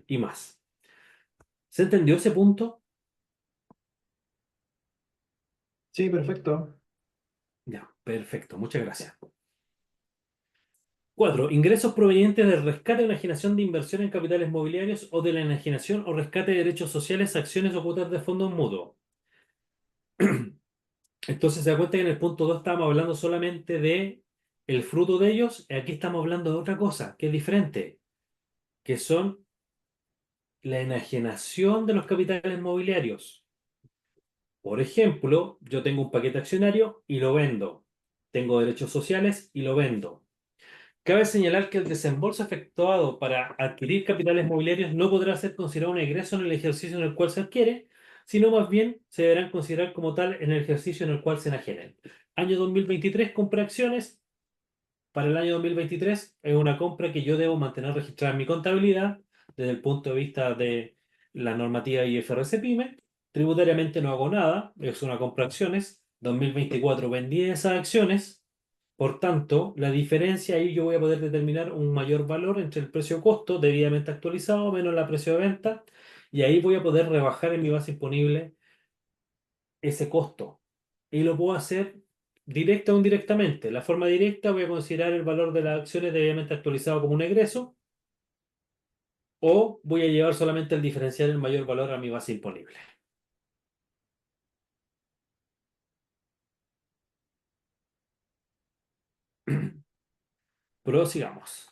[SPEAKER 1] y más. ¿Se entendió ese punto?
[SPEAKER 2] Sí, perfecto.
[SPEAKER 1] Ya, perfecto. Muchas gracias. 4. Ingresos provenientes del rescate o enajenación de inversión en capitales mobiliarios o de la enajenación o rescate de derechos sociales, acciones o cuotas de fondos mutuos. Entonces se da cuenta que en el punto 2 estábamos hablando solamente de el fruto de ellos. Y aquí estamos hablando de otra cosa que es diferente, que son la enajenación de los capitales mobiliarios. Por ejemplo, yo tengo un paquete accionario y lo vendo. Tengo derechos sociales y lo vendo. Cabe señalar que el desembolso efectuado para adquirir capitales mobiliarios no podrá ser considerado un egreso en el ejercicio en el cual se adquiere, sino más bien se deberán considerar como tal en el ejercicio en el cual se enajenen. Año 2023, compra acciones. Para el año 2023 es una compra que yo debo mantener registrada en mi contabilidad desde el punto de vista de la normativa IFRS PYME. Tributariamente no hago nada, es una compra de acciones. 2024 vendí esas acciones, por tanto, la diferencia ahí yo voy a poder determinar un mayor valor entre el precio-costo debidamente actualizado menos la precio de venta, y ahí voy a poder rebajar en mi base imponible ese costo. Y lo puedo hacer directa o indirectamente. La forma directa voy a considerar el valor de las acciones debidamente actualizado como un egreso, o voy a llevar solamente el diferencial, el mayor valor a mi base imponible. Prosigamos.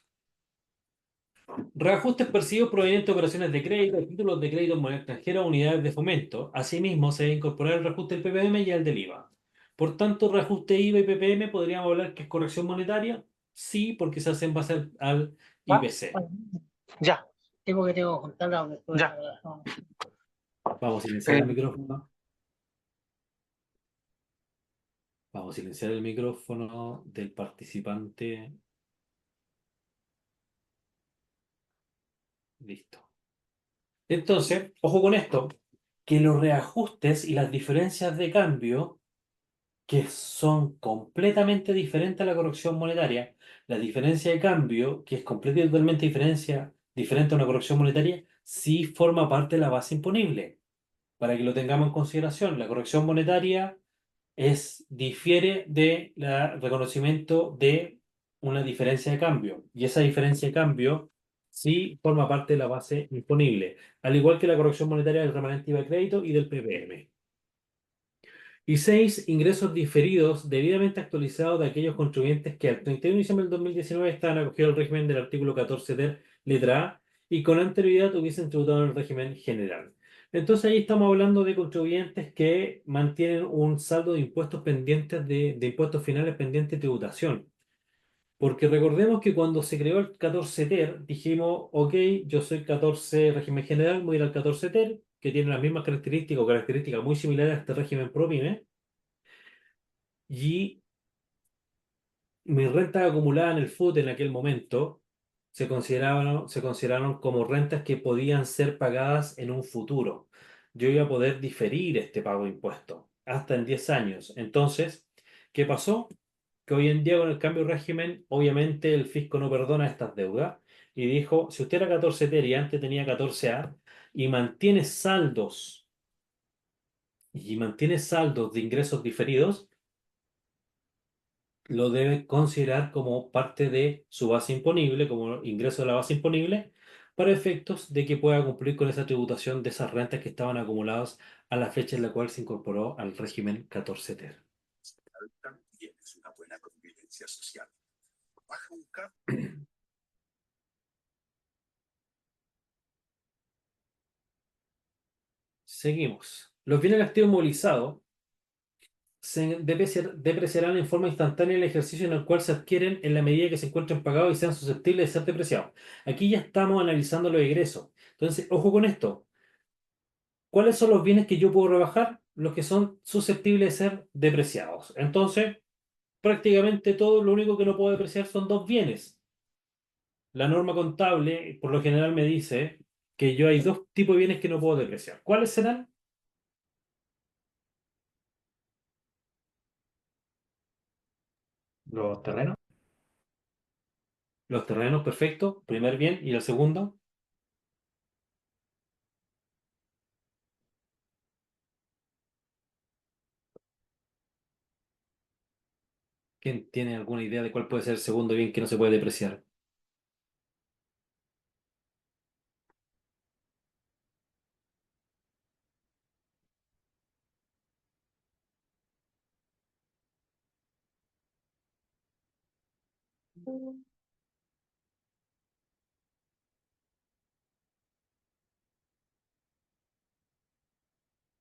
[SPEAKER 1] Reajustes percibidos provenientes de operaciones de crédito, títulos de crédito en moneda extranjera o unidades de fomento. Asimismo, se debe incorporar el reajuste del PPM y el del IVA. Por tanto, reajuste IVA y PPM, ¿podríamos hablar que es corrección monetaria? Sí, porque se hace en base al IPC.
[SPEAKER 3] Ya, tengo que contarla. Ya.
[SPEAKER 1] Vamos a silenciar el micrófono. Vamos a silenciar el micrófono del participante. Listo. Entonces, ojo con esto, que los reajustes y las diferencias de cambio que son completamente diferentes a la corrección monetaria. La diferencia de cambio, que es completa y totalmente diferente a una corrección monetaria, sí forma parte de la base imponible. Para que lo tengamos en consideración, la corrección monetaria difiere del reconocimiento de una diferencia de cambio. Y esa diferencia de cambio sí forma parte de la base imponible, al igual que la corrección monetaria del remanente IVA de crédito y del PPM. Y 6. Ingresos diferidos debidamente actualizados de aquellos contribuyentes que al 31 de diciembre del 2019 estaban acogidos al régimen del artículo 14 ter, letra A, y con anterioridad hubiesen tributado en el régimen general. Entonces ahí estamos hablando de contribuyentes que mantienen un saldo de impuestos pendientes de impuestos finales pendientes de tributación. Porque recordemos que cuando se creó el 14 ter, dijimos, ok, yo soy 14 régimen general, voy a ir al 14 ter, que tiene las mismas características o características muy similares a este régimen ProPyme, y mis rentas acumuladas en el FUT en aquel momento se consideraron como rentas que podían ser pagadas en un futuro. Yo iba a poder diferir este pago de impuestos hasta en 10 años. Entonces, ¿qué pasó? Que hoy en día con el cambio de régimen, obviamente el fisco no perdona estas deudas y dijo, si usted era 14 TER y antes tenía 14A y mantiene saldos de ingresos diferidos, lo debe considerar como parte de su base imponible, como ingreso de la base imponible, para efectos de que pueda cumplir con esa tributación de esas rentas que estaban acumuladas a la fecha en la cual se incorporó al régimen 14 ter.
[SPEAKER 6] También es una buena convivencia social. Baja un
[SPEAKER 1] Seguimos. Los bienes activos movilizados se depreciarán en forma instantánea en el ejercicio en el cual se adquieren en la medida que se encuentren pagados y sean susceptibles de ser depreciados. Aquí ya estamos analizando los egresos. Entonces, ojo con esto. ¿Cuáles son los bienes que yo puedo rebajar? Los que son susceptibles de ser depreciados. Entonces, prácticamente todo, lo único que no puedo depreciar son dos bienes. La norma contable, por lo general, me dice que yo hay dos tipos de bienes que no puedo depreciar. ¿Cuáles serán?
[SPEAKER 2] Los terrenos.
[SPEAKER 1] Los terrenos, perfecto, primer bien. ¿Y el segundo? ¿Quién tiene alguna idea de cuál puede ser el segundo bien que no se puede depreciar?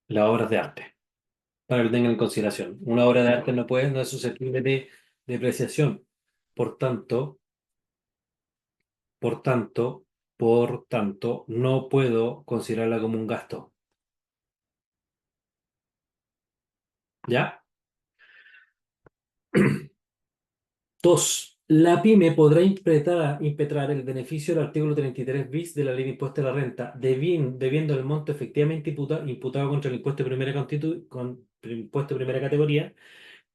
[SPEAKER 1] Las obras de arte, para que lo tengan en consideración. Una obra de arte no es susceptible de depreciación. Por tanto, por tanto, por tanto, no puedo considerarla como un gasto. ¿Ya? Dos, la pyme podrá impetrar el beneficio del artículo 33 bis de la ley de impuesto a la renta, debiendo el monto efectivamente imputado contra el impuesto de impuesto de primera categoría,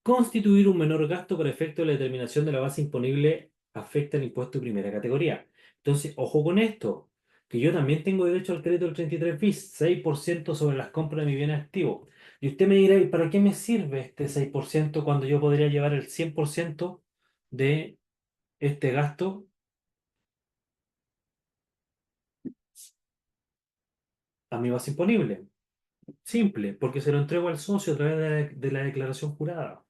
[SPEAKER 1] constituir un menor gasto para efecto de la determinación de la base imponible afecta al impuesto de primera categoría. Entonces, ojo con esto, que yo también tengo derecho al crédito del 33 bis, 6% sobre las compras de mi bien activo. Y usted me dirá, ¿y para qué me sirve este 6% cuando yo podría llevar el 100% de este gasto a mi base imponible? Simple, porque se lo entrego al socio a través de la declaración jurada.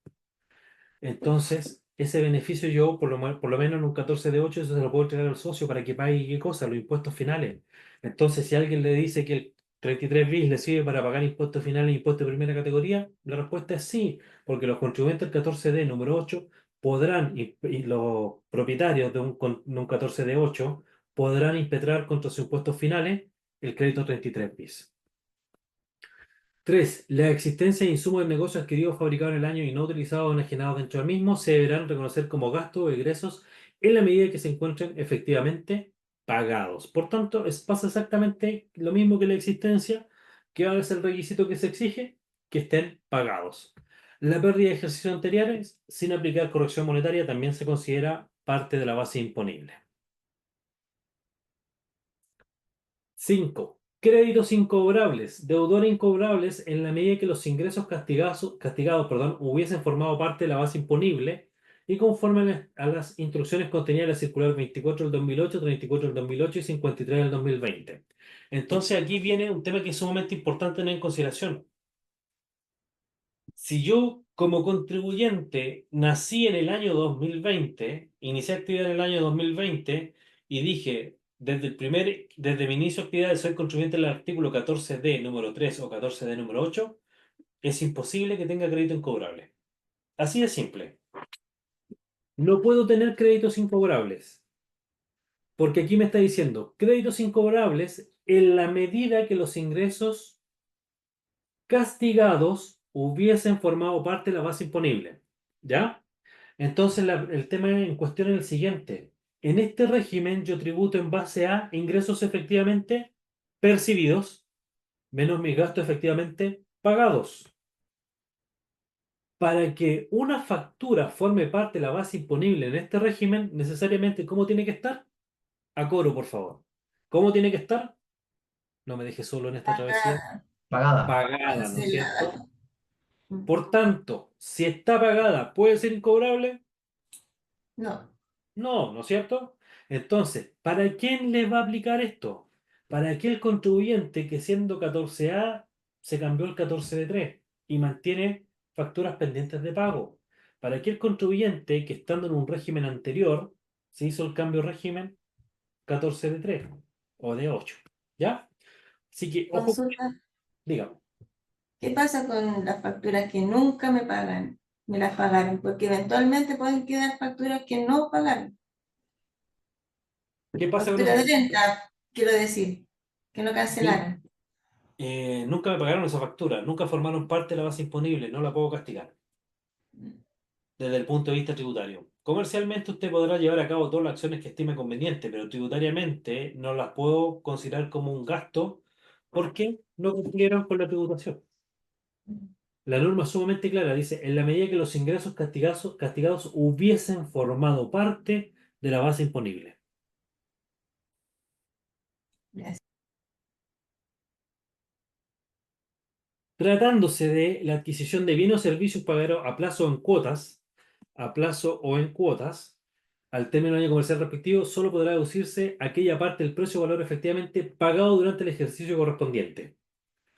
[SPEAKER 1] Entonces, ese beneficio yo, por lo menos en un 14 de 8 eso se lo puedo entregar al socio para que pague qué cosa, los impuestos finales. Entonces, si alguien le dice que el 33 bis le sirve para pagar impuestos finales e impuestos de primera categoría, la respuesta es sí, porque los contribuyentes del 14D número 8 podrán, y los propietarios de un 14 de 8 podrán impetrar contra sus impuestos finales el crédito 33 bis. 3. La existencia de insumos del negocio adquiridos, fabricados en el año y no utilizados o enajenados dentro del mismo se deberán reconocer como gastos o egresos en la medida que se encuentren efectivamente pagados. Por tanto, pasa exactamente lo mismo que la existencia, que ahora es el requisito que se exige, que estén pagados. La pérdida de ejercicios anteriores, sin aplicar corrección monetaria, también se considera parte de la base imponible. 5. Créditos incobrables. Deudores incobrables en la medida que los ingresos castigados, hubiesen formado parte de la base imponible y conforme a las instrucciones contenidas en la circular 24 del 2008, 34 del 2008 y 53 del 2020. Entonces aquí viene un tema que es sumamente importante tener en consideración. Si yo como contribuyente nací en el año 2020, inicié actividad en el año 2020 y dije, desde mi inicio de actividad soy contribuyente del artículo 14D número 3 o 14D número 8, es imposible que tenga crédito incobrable. Así de simple. No puedo tener créditos incobrables, porque aquí me está diciendo créditos incobrables en la medida que los ingresos castigados hubiesen formado parte de la base imponible. ¿Ya? Entonces el tema en cuestión es el siguiente. En este régimen yo tributo en base a ingresos efectivamente percibidos menos mis gastos efectivamente pagados. Para que una factura forme parte de la base imponible en este régimen, necesariamente, ¿cómo tiene que estar? A coro, por favor. ¿Cómo tiene que estar? No me deje solo en esta travesía.
[SPEAKER 2] Pagada.
[SPEAKER 1] Pagada, ¿no es cierto?
[SPEAKER 4] Cancelada. Mm.
[SPEAKER 1] Por tanto, si está pagada, ¿puede ser incobrable?
[SPEAKER 4] No,
[SPEAKER 1] No, ¿no es cierto? Entonces, ¿para quién le va a aplicar esto? Para aquel contribuyente que siendo 14A se cambió el 14 de 3 y mantiene facturas pendientes de pago. Para aquel contribuyente que estando en un régimen anterior se hizo el cambio de régimen 14 de 3 o de 8. ¿Ya? Así que, ojo,
[SPEAKER 4] consulta.
[SPEAKER 1] Dígame.
[SPEAKER 4] ¿Qué pasa con las facturas que nunca me las pagaron? Porque eventualmente pueden quedar facturas que no pagaron.
[SPEAKER 1] ¿Qué pasa con
[SPEAKER 4] Factura de
[SPEAKER 1] eso?
[SPEAKER 4] venta, quiero decir, que no cancelaron.
[SPEAKER 1] Nunca me pagaron esa factura, nunca formaron parte de la base imponible, no la puedo castigar desde el punto de vista tributario. Comercialmente usted podrá llevar a cabo todas las acciones que estime conveniente, pero tributariamente no las puedo considerar como un gasto porque no cumplieron con la tributación. La norma es sumamente clara, dice, en la medida que los ingresos castigados hubiesen formado parte de la base imponible.
[SPEAKER 4] Gracias.
[SPEAKER 1] Tratándose de la adquisición de bienes o servicios pagados a plazo o en cuotas, a plazo o en cuotas, al término del año comercial respectivo, solo podrá deducirse aquella parte del precio o valor efectivamente pagado durante el ejercicio correspondiente.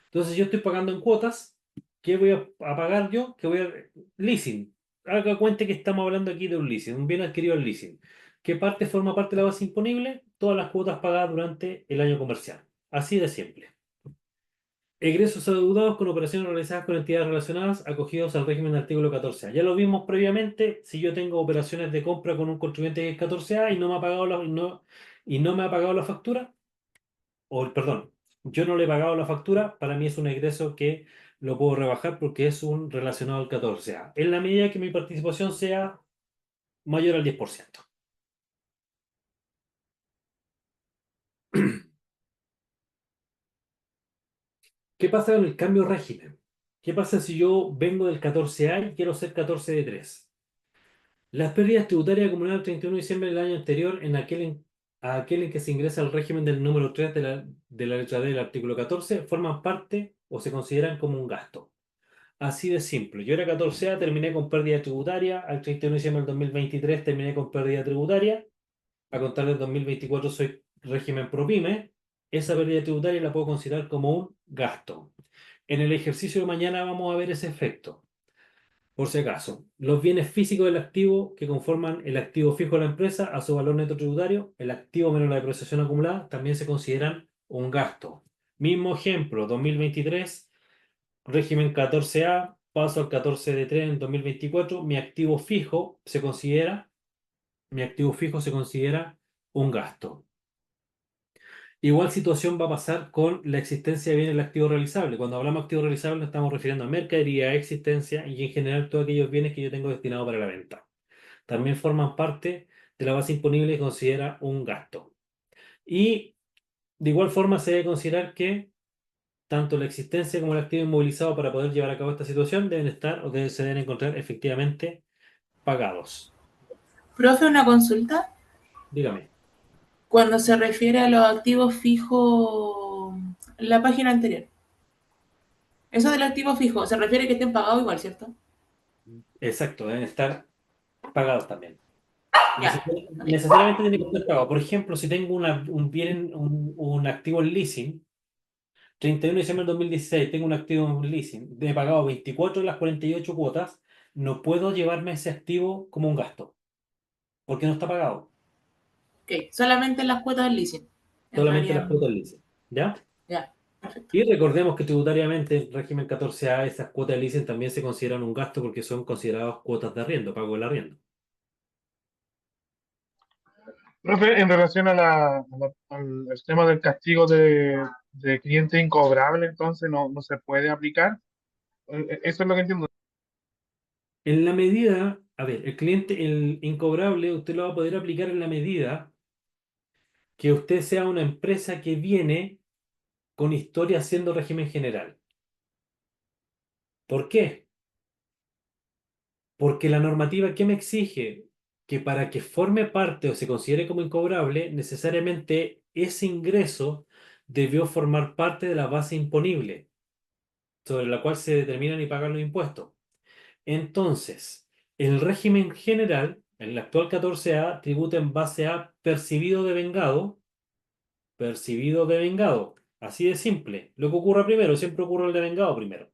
[SPEAKER 1] Entonces, yo estoy pagando en cuotas, ¿qué voy a pagar yo? Que voy a leasing. Haga cuenta que estamos hablando aquí de un leasing, un bien adquirido al leasing. ¿Qué parte forma parte de la base imponible? Todas las cuotas pagadas durante el año comercial. Así de simple. Egresos adeudados con operaciones realizadas con entidades relacionadas acogidos al régimen del artículo 14A. Ya lo vimos previamente, si yo tengo operaciones de compra con un contribuyente que es 14A y no me ha pagado y no me ha pagado la factura, o perdón, yo no le he pagado la factura, para mí es un egreso que lo puedo rebajar porque es un relacionado al 14A, en la medida que mi participación sea mayor al 10%. ¿Qué pasa con el cambio de régimen? ¿Qué pasa si yo vengo del 14A y quiero ser 14 de 3? Las pérdidas tributarias acumuladas el 31 de diciembre del año anterior a aquel en que se ingresa al régimen del número 3 de la letra D del artículo 14 forman parte o se consideran como un gasto. Así de simple. Yo era 14A, terminé con pérdida tributaria. Al 31 de diciembre del 2023 terminé con pérdida tributaria. A contar del 2024 soy régimen ProPyme. Esa pérdida tributaria la puedo considerar como un gasto. En el ejercicio de mañana vamos a ver ese efecto. Por si acaso, los bienes físicos del activo que conforman el activo fijo de la empresa a su valor neto tributario, el activo menos la depreciación acumulada, también se consideran un gasto. Mismo ejemplo, 2023, régimen 14A, paso al 14 de 3 en 2024, mi activo fijo se considera un gasto. Igual situación va a pasar con la existencia de bienes del activo realizable. Cuando hablamos de activo realizable nos estamos refiriendo a mercadería, existencia y en general todos aquellos bienes que yo tengo destinados para la venta. También forman parte de la base imponible y considera un gasto. Y de igual forma se debe considerar que tanto la existencia como el activo inmovilizado para poder llevar a cabo esta situación deben estar o se deben encontrar efectivamente pagados.
[SPEAKER 7] Profe, una consulta.
[SPEAKER 1] Dígame.
[SPEAKER 7] Cuando se refiere a los activos fijos, la página anterior. Eso del activo fijo, se refiere a que estén pagados igual, ¿cierto?
[SPEAKER 1] Exacto, deben estar pagados también.
[SPEAKER 7] Ya.
[SPEAKER 1] Necesariamente tiene que estar pagado. Por ejemplo, si tengo un bien, un activo en leasing, 31 de diciembre del 2016, tengo un activo en leasing, he pagado 24 de las 48 cuotas, no puedo llevarme ese activo como un gasto, porque no está pagado.
[SPEAKER 7] Ok, solamente las cuotas del leasing.
[SPEAKER 1] Solamente las
[SPEAKER 7] Entrarían.
[SPEAKER 1] cuotas del leasing. ¿Ya?
[SPEAKER 7] Ya, perfecto.
[SPEAKER 1] Y recordemos que tributariamente, en régimen 14A, esas cuotas de leasing también se consideran un gasto porque son consideradas cuotas de arriendo, pago del arriendo.
[SPEAKER 8] Profe, en relación al tema del castigo de cliente incobrable, entonces no se puede aplicar. Eso es lo que entiendo.
[SPEAKER 1] En la medida, a ver, el incobrable, usted lo va a poder aplicar en la medida que usted sea una empresa que viene con historia haciendo régimen general. ¿Por qué? Porque la normativa que me exige que para que forme parte o se considere como incobrable, necesariamente ese ingreso debió formar parte de la base imponible, sobre la cual se determinan y pagan los impuestos. Entonces, el régimen general, en el actual 14A, tributa en base a percibido de vengado. Así de simple. Lo que ocurra primero, siempre ocurre el de vengado primero.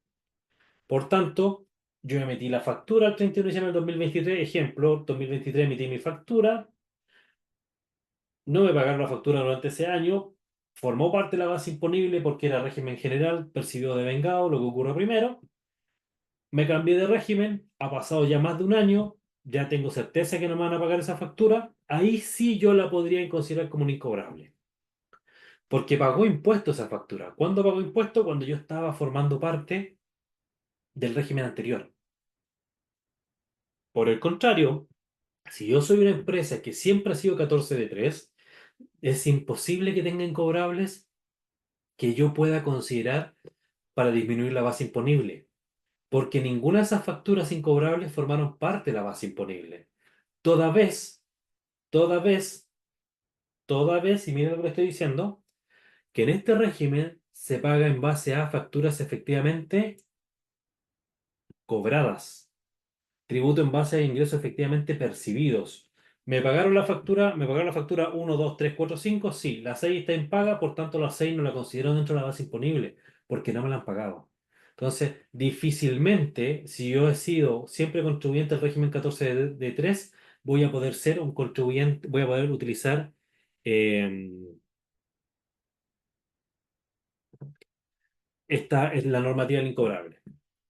[SPEAKER 1] Por tanto, yo emití la factura el 31 de diciembre del 2023. Ejemplo, 2023 emití mi factura. No me pagaron la factura durante ese año. formó parte de la base imponible porque era régimen general, percibió devengado, lo que ocurre primero. Me cambié de régimen, ha pasado ya más de un año, ya tengo certeza que no me van a pagar esa factura. Ahí sí yo la podría considerar como un incobrable. Porque pagó impuestos esa factura. ¿Cuándo pagó impuestos? Cuando yo estaba formando parte del régimen anterior. Por el contrario, si yo soy una empresa que siempre ha sido 14 de 3, es imposible que tenga incobrables que yo pueda considerar para disminuir la base imponible, porque ninguna de esas facturas incobrables formaron parte de la base imponible. Toda vez, toda vez, toda vez, y miren lo que le estoy diciendo, que en este régimen se paga en base a facturas efectivamente cobradas. Tributo en base a ingresos efectivamente percibidos. ¿Me pagaron la factura 1, 2, 3, 4, 5? Sí, la 6 está impaga, por tanto la 6 no la considero dentro de la base imponible, porque no me la han pagado. Entonces, difícilmente, si yo he sido siempre contribuyente del régimen 14 de 3, voy a poder ser un contribuyente, voy a poder utilizar eh, esta es la normativa del incobrable.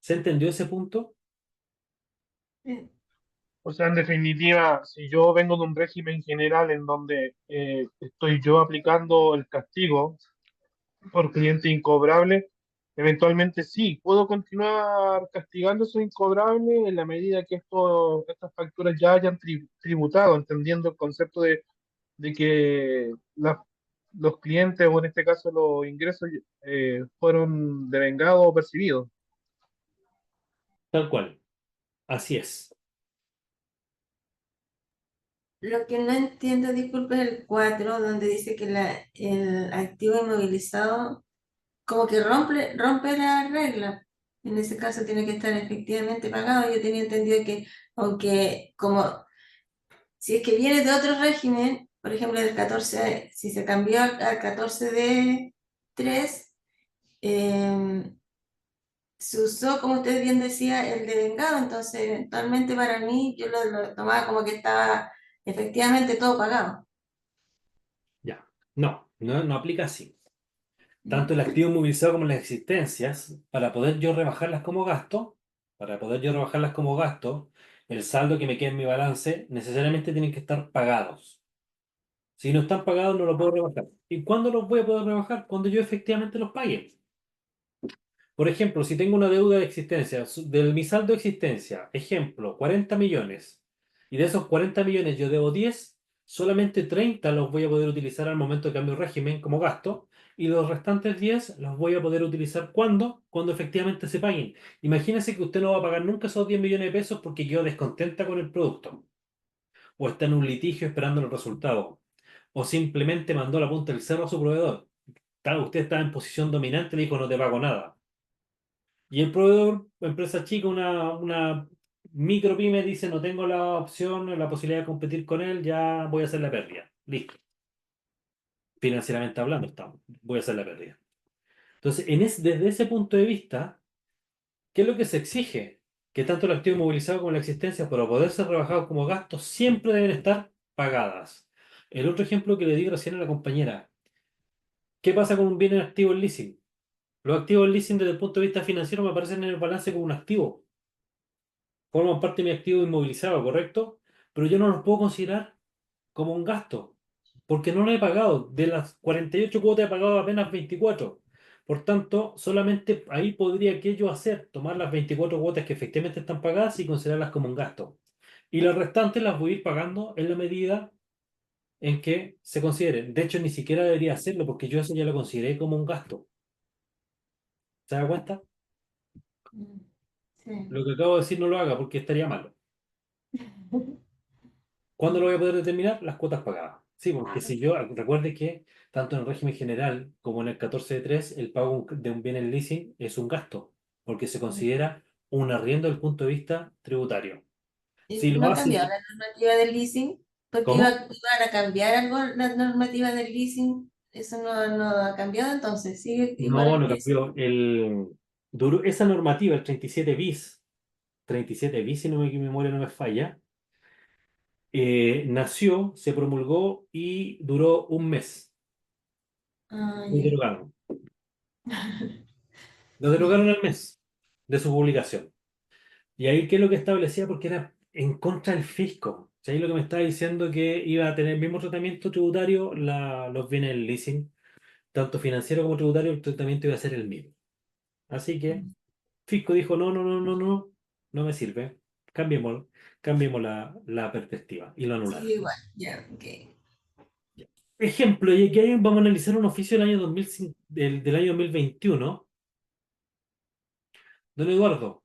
[SPEAKER 1] ¿Se entendió ese punto?
[SPEAKER 4] Sí.
[SPEAKER 8] O sea, en definitiva, si yo vengo de un régimen general en donde estoy yo aplicando el castigo por cliente incobrable, eventualmente sí, puedo continuar castigando esos incobrables en la medida que estas facturas ya hayan tributado, entendiendo el concepto de que los clientes, o en este caso los ingresos, fueron devengados o percibidos.
[SPEAKER 1] Tal cual. Así es.
[SPEAKER 4] Lo que no entiendo, disculpe, es el 4 donde dice que el activo inmovilizado como que rompe la regla. En ese caso tiene que estar efectivamente pagado. Yo tenía entendido que, aunque como si es que viene de otro régimen, por ejemplo del 14, si se cambió al 14 de 3, se usó, como usted bien decía, el de vengado. Entonces eventualmente para mí yo lo tomaba como que estaba efectivamente todo pagado.
[SPEAKER 1] Ya. No, no, no aplica así. Tanto
[SPEAKER 4] Mm.
[SPEAKER 1] el activo inmovilizado como las existencias, para poder yo rebajarlas como gasto, el saldo que me queda en mi balance necesariamente tienen que estar pagados. Si no están pagados, no los puedo rebajar. ¿Y cuándo los voy a poder rebajar? Cuando yo efectivamente los pague. Por ejemplo, si tengo una deuda de existencia, de mi saldo de existencia, ejemplo, 40 millones, y de esos 40 millones yo debo 10, solamente 30 los voy a poder utilizar al momento de cambio de régimen como gasto, y los restantes 10 los voy a poder utilizar ¿cuándo? Cuando efectivamente se paguen. Imagínese que usted no va a pagar nunca esos 10 millones de pesos porque quedó descontenta con el producto, o está en un litigio esperando el resultado, o simplemente mandó la punta del cerro a su proveedor. Usted estaba en posición dominante y le dijo no te pago nada. Y el proveedor, empresa chica, una micro pyme, dice, no tengo la opción, la posibilidad de competir con él, ya voy a hacer la pérdida. Listo. Financieramente hablando, estamos. Voy a hacer la pérdida. Entonces, desde ese punto de vista, ¿qué es lo que se exige? Que tanto el activo movilizado como la existencia, para poder ser rebajados como gastos, siempre deben estar pagadas. El otro ejemplo que le di recién a la compañera, ¿qué pasa con un bien en activo en leasing? Los activos en leasing desde el punto de vista financiero me aparecen en el balance como un activo. Forman parte de mi activo inmovilizado, ¿correcto? Pero yo no los puedo considerar como un gasto, porque no lo he pagado. De las 48 cuotas he pagado apenas 24. Por tanto, solamente ahí podría que yo hacer, tomar las 24 cuotas que efectivamente están pagadas y considerarlas como un gasto. Y las restantes las voy a ir pagando en la medida en que se consideren. De hecho, ni siquiera debería hacerlo porque yo eso ya lo consideré como un gasto. ¿Se da cuenta?
[SPEAKER 4] Mm. Sí.
[SPEAKER 1] Lo que acabo de decir no lo haga porque estaría malo. ¿Cuándo lo voy a poder determinar? Las cuotas pagadas. Sí, porque si yo, recuerde que tanto en el régimen general como en el 14 de 3, el pago de un bien en leasing es un gasto, porque se considera un arriendo desde el punto de vista tributario.
[SPEAKER 4] Y
[SPEAKER 1] Si
[SPEAKER 4] no
[SPEAKER 1] lo
[SPEAKER 4] ha cambiado
[SPEAKER 1] hace,
[SPEAKER 4] la normativa del leasing, porque
[SPEAKER 1] ¿cómo?
[SPEAKER 4] iban a cambiar algo la normativa del leasing. Eso no ha cambiado, entonces sigue igual
[SPEAKER 1] No,
[SPEAKER 4] el
[SPEAKER 1] no
[SPEAKER 4] precio.
[SPEAKER 1] cambió. Esa normativa, el 37 bis, 37 bis, si no mi memoria no me falla, nació, se promulgó y duró un mes.
[SPEAKER 4] Ah,
[SPEAKER 1] Lo
[SPEAKER 4] ya.
[SPEAKER 1] derogaron. Lo derogaron al mes de su publicación. Y ahí, ¿qué es lo que establecía? Porque era en contra del fisco. O sea, ahí lo que me estaba diciendo que iba a tener el mismo tratamiento tributario los bienes del leasing, tanto financiero como tributario, el tratamiento iba a ser el mismo. Así que fisco dijo, no, no, no, no, no, no me sirve. Cambiemos, cambiemos la perspectiva y lo anularon.
[SPEAKER 4] Sí, igual, ya, ok.
[SPEAKER 1] Ejemplo, y aquí vamos a analizar un oficio del año 2005, del año 2021. Don Eduardo,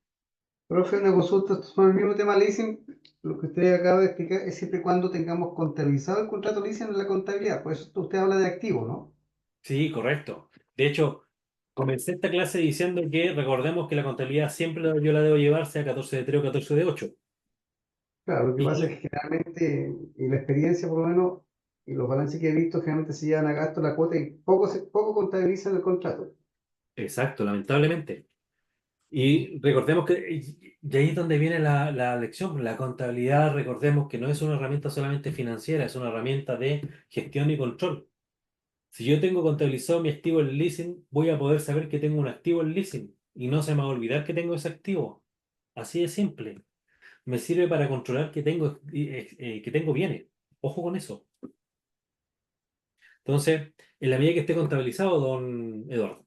[SPEAKER 2] Profe, una consulta sobre el mismo tema leasing. Lo que usted acaba de explicar es siempre y cuando tengamos contabilizado el contrato leasing en la contabilidad. Por eso usted habla de activo, ¿no?
[SPEAKER 1] sí, correcto. De hecho, comencé esta clase diciendo que recordemos que la contabilidad siempre yo la debo llevar, sea 14 de 3 o 14 de 8.
[SPEAKER 2] Claro, lo que pasa
[SPEAKER 1] Y,
[SPEAKER 2] es que generalmente, y la experiencia por lo menos, y los balances que he visto, generalmente se llevan a gasto la cuota y poco contabilizan el contrato.
[SPEAKER 1] exacto, lamentablemente. Y recordemos que, y ahí es donde viene la lección, la contabilidad, recordemos que no es una herramienta solamente financiera, es una herramienta de gestión y control. Si yo tengo contabilizado mi activo en leasing, voy a poder saber que tengo un activo en leasing y no se me va a olvidar que tengo ese activo. Así de simple. Me sirve para controlar que tengo bienes. Ojo con eso. Entonces, en la medida que esté contabilizado, don Eduardo.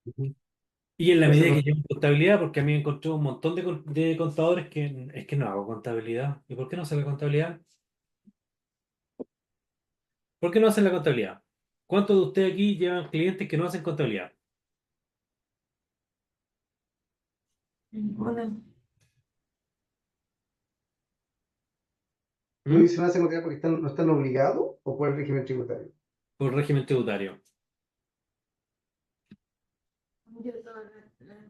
[SPEAKER 2] Ujú.
[SPEAKER 1] Y en la
[SPEAKER 2] Gracias,
[SPEAKER 1] medida que
[SPEAKER 2] profe.
[SPEAKER 1] llevo contabilidad, porque a mí me encontré un montón de contadores que es que no hago contabilidad. ¿Y por qué no hacen la contabilidad? ¿Por qué no hacen la contabilidad? ¿Cuántos de ustedes aquí llevan clientes que no hacen contabilidad?
[SPEAKER 4] Bueno,
[SPEAKER 2] ¿Tú
[SPEAKER 1] ¿Mm?
[SPEAKER 2] dices no hacen contabilidad porque no están obligados o por el régimen tributario?
[SPEAKER 1] Por régimen tributario.
[SPEAKER 4] yo todas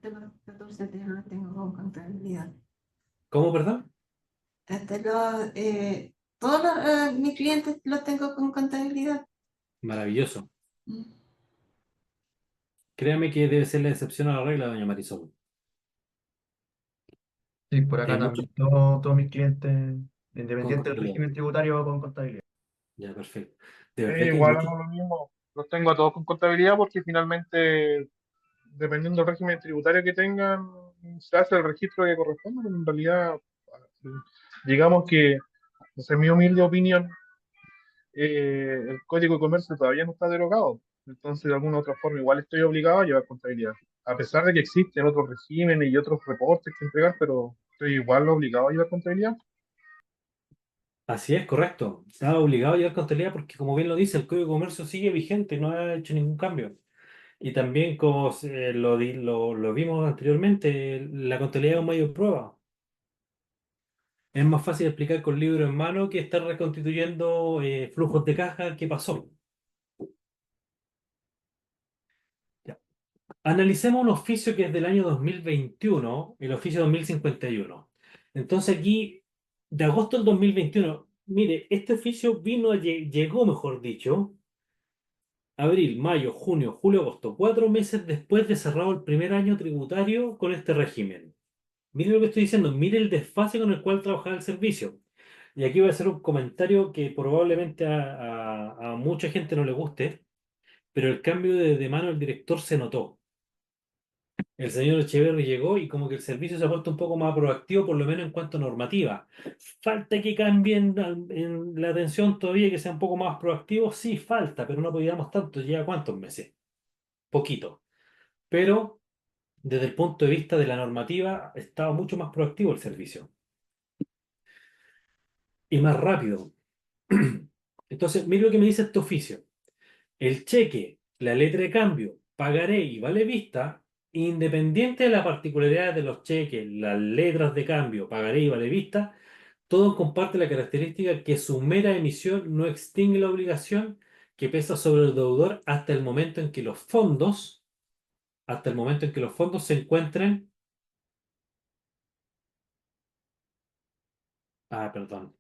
[SPEAKER 4] tengo 14 temas, tengo con contabilidad.
[SPEAKER 1] ¿Cómo, perdón?
[SPEAKER 4] Hasta todos mis clientes los tengo con contabilidad.
[SPEAKER 1] Maravilloso.
[SPEAKER 4] Mm.
[SPEAKER 1] Créame que debe ser la excepción a la regla, doña Marisol.
[SPEAKER 9] Sí, por acá
[SPEAKER 1] Hay muchos
[SPEAKER 9] también todos mis clientes,
[SPEAKER 1] con
[SPEAKER 9] independiente del
[SPEAKER 1] contabilidad.
[SPEAKER 9] régimen tributario, con contabilidad.
[SPEAKER 1] Ya, perfecto. De verdad que hay
[SPEAKER 8] Igual
[SPEAKER 1] muchos.
[SPEAKER 8] hago lo mismo. Los tengo a todos con contabilidad porque finalmente, dependiendo del régimen tributario que tengan, se hace el registro que corresponde, pero en realidad, digamos que, esa es mi humilde opinión, el Código de Comercio todavía no está derogado. Entonces, de alguna u otra forma, igual estoy obligado a llevar contabilidad. A pesar de que existen otros regímenes y otros reportes que entregar, pero estoy igual obligado a llevar contabilidad.
[SPEAKER 1] Así es, correcto. Está obligado a llevar contabilidad porque, como bien lo dice, el Código de Comercio sigue vigente, no ha hecho ningún cambio. Y también, como lo vimos anteriormente, la contabilidad es un medio de prueba. Es más fácil explicar con libro en mano que estar reconstituyendo flujos de caja que pasó. Ya. Analicemos un oficio que es del año 2021, el oficio 2051. Entonces aquí, de agosto del 2021, mire, este oficio llegó, mejor dicho, abril, mayo, junio, julio, agosto, 4 meses después de cerrado el primer año tributario con este régimen. Mire lo que estoy diciendo, mire el desfase con el cual trabajaba el servicio. Y aquí voy a hacer un comentario que probablemente a mucha gente no le guste, pero el cambio de mano del director se notó. El señor Echeverry llegó y como que el servicio se ha puesto un poco más proactivo, por lo menos en cuanto a normativa. ¿Falta que cambien en la atención todavía, que sea un poco más proactivo? Sí, falta, pero no podíamos tanto. ¿Lleva cuántos meses? Poquito. Pero desde el punto de vista de la normativa, estaba mucho más proactivo el servicio. Y más rápido. Entonces, mire lo que me dice este oficio. El cheque, la letra de cambio, pagaré y vale vista, independiente de la particularidad de los cheques, las letras de cambio, pagaré y vale vista, todo comparte la característica que su mera emisión no extingue la obligación que pesa sobre el deudor hasta el momento en que los fondos se encuentren. Ah, perdón.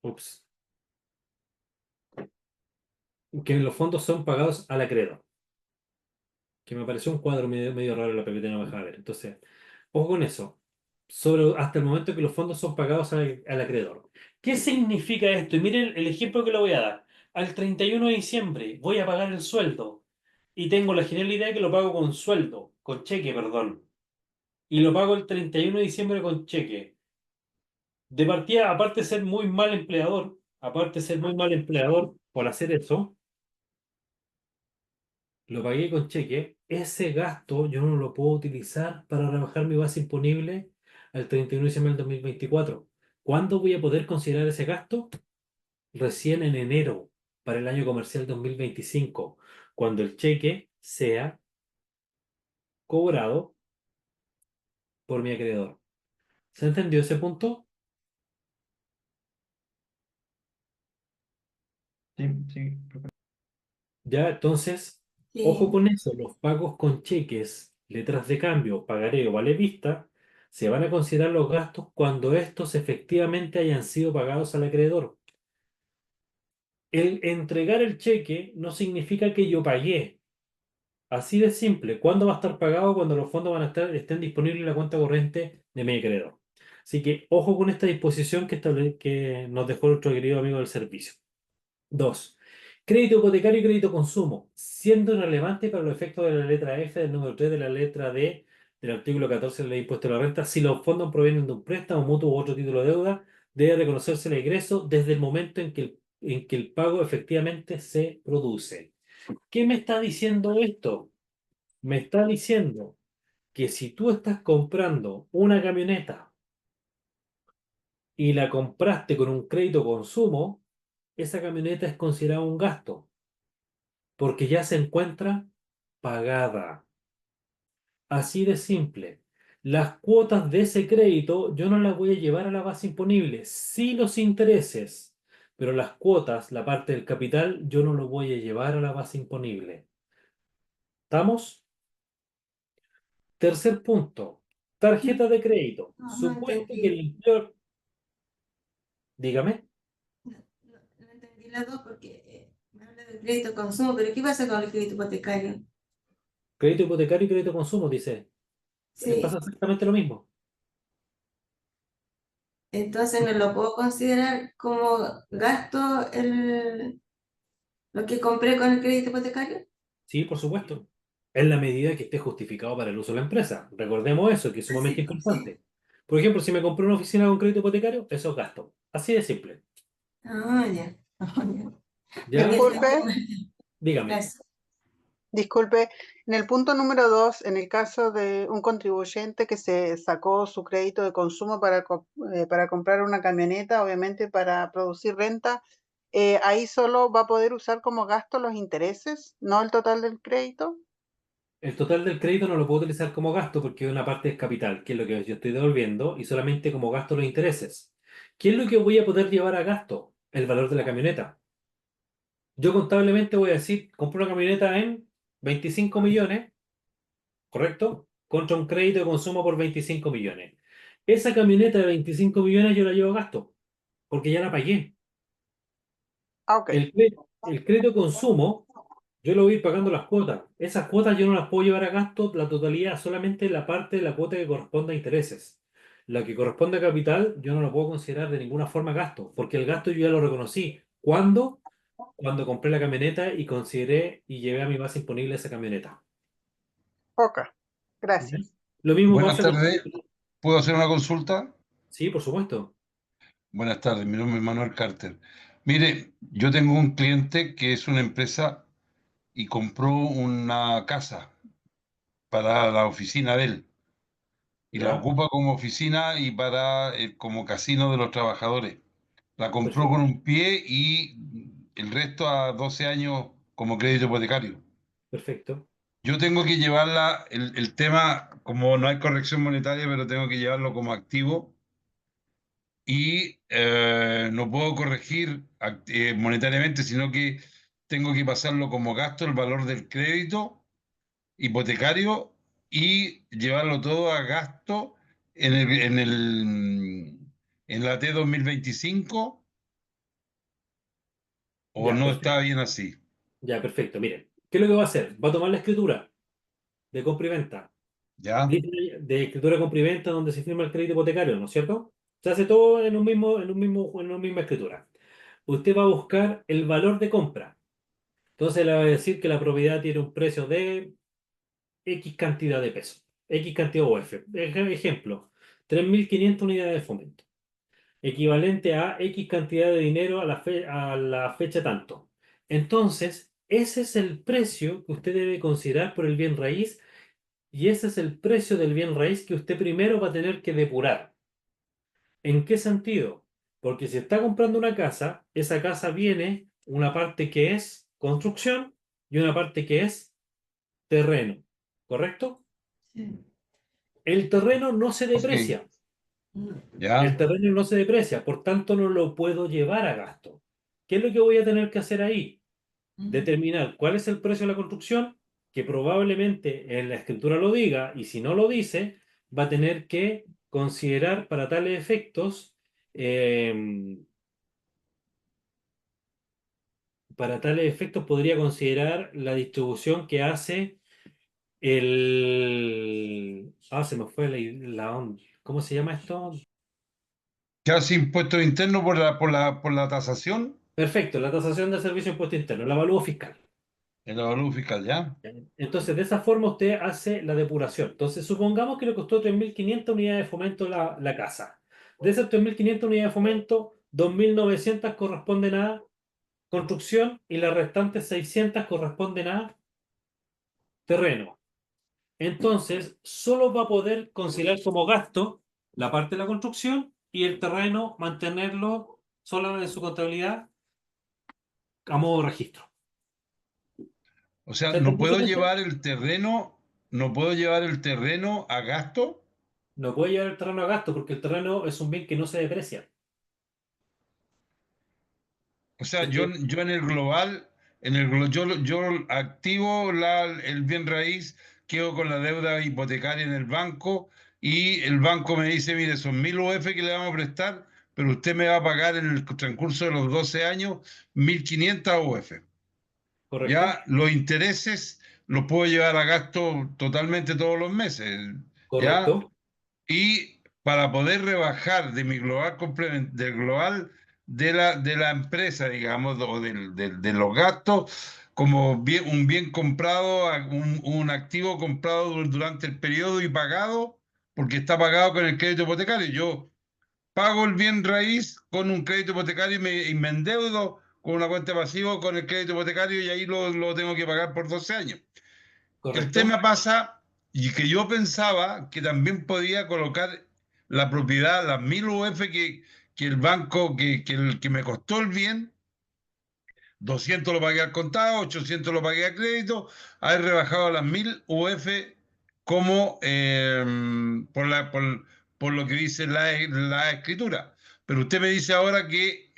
[SPEAKER 1] Ups. Que los fondos son pagados al acreedor. Que me pareció un cuadro medio raro en la PPT, no me dejaba ver. Entonces, ojo con eso. hasta el momento que los fondos son pagados al acreedor. ¿Qué significa esto? Y miren el ejemplo que le voy a dar. Al 31 de diciembre voy a pagar el sueldo y tengo la genial idea que lo pago con sueldo, con cheque, perdón. Y lo pago el 31 de diciembre con cheque. De partida, aparte de ser muy mal empleador por hacer eso, lo pagué con cheque. Ese gasto yo no lo puedo utilizar para rebajar mi base imponible al 31 de diciembre del 2024. ¿Cuándo voy a poder considerar ese gasto? Recién en enero, para el año comercial 2025, cuando el cheque sea cobrado por mi acreedor. ¿Se entendió ese punto?
[SPEAKER 9] Sí, sí, perfecto.
[SPEAKER 1] Ya, entonces, ojo
[SPEAKER 4] Sí.
[SPEAKER 1] con eso, los pagos con cheques, letras de cambio, pagaré o vale vista, se van a considerar los gastos cuando estos efectivamente hayan sido pagados al acreedor. El entregar el cheque no significa que yo pagué. Así de simple. ¿Cuándo va a estar pagado? Cuando los fondos estén disponibles en la cuenta corriente de mi acreedor. Así que ojo con esta disposición que nos dejó nuestro querido amigo del servicio. 2. Crédito hipotecario y crédito consumo, siendo irrelevante para los efectos de la letra F del número 3 de la letra D del artículo 14 de la ley de impuesto a la renta. Si los fondos provienen de un préstamo mutuo u otro título de deuda, debe reconocerse el egreso desde el momento en que el pago efectivamente se produce. ¿Qué me está diciendo esto? Me está diciendo que si tú estás comprando una camioneta y la compraste con un crédito consumo, esa camioneta es considerada un gasto porque ya se encuentra pagada. Así de simple. Las cuotas de ese crédito yo no las voy a llevar a la base imponible, sí los intereses, pero las cuotas, la parte del capital, yo no lo voy a llevar a la base imponible. ¿Estamos? Tercer punto. Tarjeta de crédito.
[SPEAKER 4] No
[SPEAKER 1] Supuesto que
[SPEAKER 4] entendí.
[SPEAKER 1] el empleador... Dígame.
[SPEAKER 4] No entendí las dos porque me habla de crédito consumo, pero ¿qué pasa con el crédito hipotecario?
[SPEAKER 1] Crédito hipotecario y crédito consumo, dice. Pasa
[SPEAKER 4] Sí,
[SPEAKER 1] exactamente lo mismo.
[SPEAKER 4] entonces no lo puedo considerar como gasto lo que compré con el crédito hipotecario.
[SPEAKER 1] Sí, por supuesto. En la medida que esté justificado para el uso de la empresa. Recordemos eso, que es
[SPEAKER 4] Ah, sí,
[SPEAKER 1] sumamente
[SPEAKER 4] pues, sí.
[SPEAKER 1] importante. Por ejemplo, si me compré una oficina con crédito hipotecario, eso es gasto. Así de simple.
[SPEAKER 4] Ah, ya. Ah, ya.
[SPEAKER 1] ¿Ya?
[SPEAKER 4] Porque
[SPEAKER 10] Disculpe,
[SPEAKER 1] Dígame.
[SPEAKER 4] gracias.
[SPEAKER 10] disculpe. En el punto número 2, en el caso de un contribuyente que se sacó su crédito de consumo para comprar una camioneta, obviamente para producir renta, ahí solo va a poder usar como gasto los intereses, no el total del crédito.
[SPEAKER 1] El total del crédito no lo puedo utilizar como gasto porque una parte es capital, que es lo que yo estoy devolviendo, y solamente como gasto los intereses. ¿Qué es lo que voy a poder llevar a gasto? El valor de la camioneta. Yo contablemente voy a decir, compré una camioneta en 25 millones, ¿correcto? Contra un crédito de consumo por 25 millones. Esa camioneta de 25 millones yo la llevo a gasto, porque ya la pagué.
[SPEAKER 10] Ah, ok.
[SPEAKER 1] El crédito de consumo, yo lo voy a ir pagando las cuotas. Esas cuotas yo no las puedo llevar a gasto, la totalidad, solamente la parte de la cuota que corresponde a intereses. La que corresponde a capital, yo no lo puedo considerar de ninguna forma gasto, porque el gasto yo ya lo reconocí. ¿Cuándo? Cuando compré la camioneta y consideré y llevé a mi base imponible esa camioneta.
[SPEAKER 10] Ok.
[SPEAKER 1] ¿Ya?
[SPEAKER 10] Gracias.
[SPEAKER 1] Lo mismo
[SPEAKER 11] Buenas
[SPEAKER 1] pasa con...
[SPEAKER 11] tardes. ¿Puedo hacer una consulta?
[SPEAKER 1] Sí, por supuesto.
[SPEAKER 11] Buenas tardes, mi nombre es Manuel Carter. Mire, yo tengo un cliente que es una empresa y compró una casa para la oficina de él y la
[SPEAKER 1] ¿Ya?
[SPEAKER 11] ocupa como oficina y para como casino de los trabajadores. La compró con
[SPEAKER 1] Perfecto.
[SPEAKER 11] un pie y el resto a 12 años como crédito hipotecario.
[SPEAKER 1] Perfecto.
[SPEAKER 11] Yo tengo que llevarla, el tema, como no hay corrección monetaria, pero tengo que llevarlo como activo y no puedo corregir monetariamente, sino que tengo que pasarlo como gasto el valor del crédito hipotecario y llevarlo todo a gasto en la T 2025 o
[SPEAKER 1] Ya,
[SPEAKER 11] no está
[SPEAKER 1] perfecto.
[SPEAKER 11] bien así.
[SPEAKER 1] Ya, perfecto. Mire, ¿qué es lo que va a hacer? Va a tomar la escritura de compra y venta,
[SPEAKER 11] ¿Ya?
[SPEAKER 1] de escritura complementa donde se firma el crédito hipotecario, ¿no es cierto? Se hace todo en una misma escritura. Usted va a buscar el valor de compra. Entonces le va a decir que la propiedad tiene un precio de X cantidad de pesos, X cantidad UF. Ejemplo, 3.500 unidades de fomento, equivalente a X cantidad de dinero a la fecha tanto. Entonces, ese es el precio que usted debe considerar por el bien raíz y ese es el precio del bien raíz que usted primero va a tener que depurar. ¿En qué sentido? Porque si está comprando una casa, esa casa viene una parte que es construcción y una parte que es terreno, ¿correcto?
[SPEAKER 4] Sí.
[SPEAKER 1] El terreno no se
[SPEAKER 11] Ok.
[SPEAKER 1] deprecia.
[SPEAKER 11] ¿Ya?
[SPEAKER 1] El terreno no se deprecia, por tanto no lo puedo llevar a gasto. ¿Qué es lo que voy a tener que hacer ahí? Determinar cuál es el precio de la construcción, que probablemente en la escritura lo diga, y si no lo dice, va a tener que considerar para tales efectos, podría considerar la distribución que hace se me fue la onda. ¿Cómo se llama esto?
[SPEAKER 11] ¿Qué hace impuestos internos por la tasación?
[SPEAKER 1] Perfecto, la tasación del servicio de impuesto interno, el avalúo fiscal.
[SPEAKER 11] El avalúo fiscal, ¿ya?
[SPEAKER 1] Entonces, de esa forma usted hace la depuración. Entonces, supongamos que le costó 3.500 unidades de fomento la casa. De esas 3.500 unidades de fomento, 2.900 corresponden a construcción y las restantes 600 corresponden a terreno. Entonces, solo va a poder considerar como gasto la parte de la construcción y el terreno mantenerlo solo en su contabilidad a modo de registro.
[SPEAKER 11] O sea,
[SPEAKER 1] ¿Se entendió su punto?
[SPEAKER 11] no puedo llevar el terreno a gasto.
[SPEAKER 1] No puede llevar el terreno a gasto porque el terreno es un bien que no se deprecia.
[SPEAKER 11] O sea,
[SPEAKER 1] Usted,
[SPEAKER 11] yo yo activo el bien raíz, quedo con la deuda hipotecaria en el banco y el banco me dice, mire, son 1.000 UF que le vamos a prestar, pero usted me va a pagar en el transcurso de los 12 años 1.500 UF.
[SPEAKER 1] ¿correcto?
[SPEAKER 11] Ya los intereses los puedo llevar a gasto totalmente todos los meses, ¿ya?
[SPEAKER 1] Correcto,
[SPEAKER 11] Y para poder rebajar de mi global del global de la empresa, digamos, o de los gastos, como un bien comprado, un activo comprado durante el periodo y pagado, porque está pagado con el crédito hipotecario. Yo pago el bien raíz con un crédito hipotecario y me endeudo con una cuenta pasiva con el crédito hipotecario y ahí lo tengo que pagar por 12 años. El
[SPEAKER 1] correcto,
[SPEAKER 11] tema pasa, y que yo pensaba que también podía colocar la propiedad, las 1.000 UF que el banco, que me costó el bien, 200 lo pagué al contado, 800 lo pagué a crédito, haber rebajado las 1.000 UF como por lo que dice la escritura. Pero usted me dice ahora que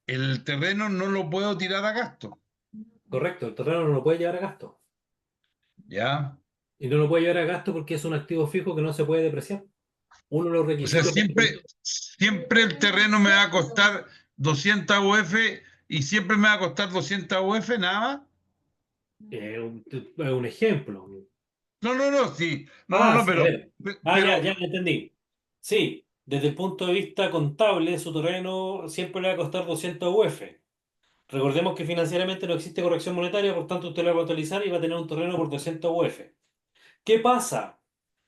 [SPEAKER 11] el terreno no lo puedo tirar a gasto,
[SPEAKER 1] correcto. El terreno no lo puede llevar a gasto.
[SPEAKER 11] ¿ya?
[SPEAKER 1] Y no lo puede llevar a gasto porque es un activo fijo que no se puede depreciar. Uno de los
[SPEAKER 11] O sea,
[SPEAKER 1] requisitos
[SPEAKER 11] siempre el terreno me va a costar 200 UF y siempre me va a costar 200 UF nada más.
[SPEAKER 1] es un ejemplo.
[SPEAKER 11] No, sí. No,
[SPEAKER 1] A ver. Ya,
[SPEAKER 11] pero,
[SPEAKER 1] ya me entendí. Sí, desde el punto de vista contable, su terreno siempre le va a costar 200 UF. Recordemos que financieramente no existe corrección monetaria, por tanto usted lo va a utilizar y va a tener un terreno por 200 UF. ¿Qué pasa?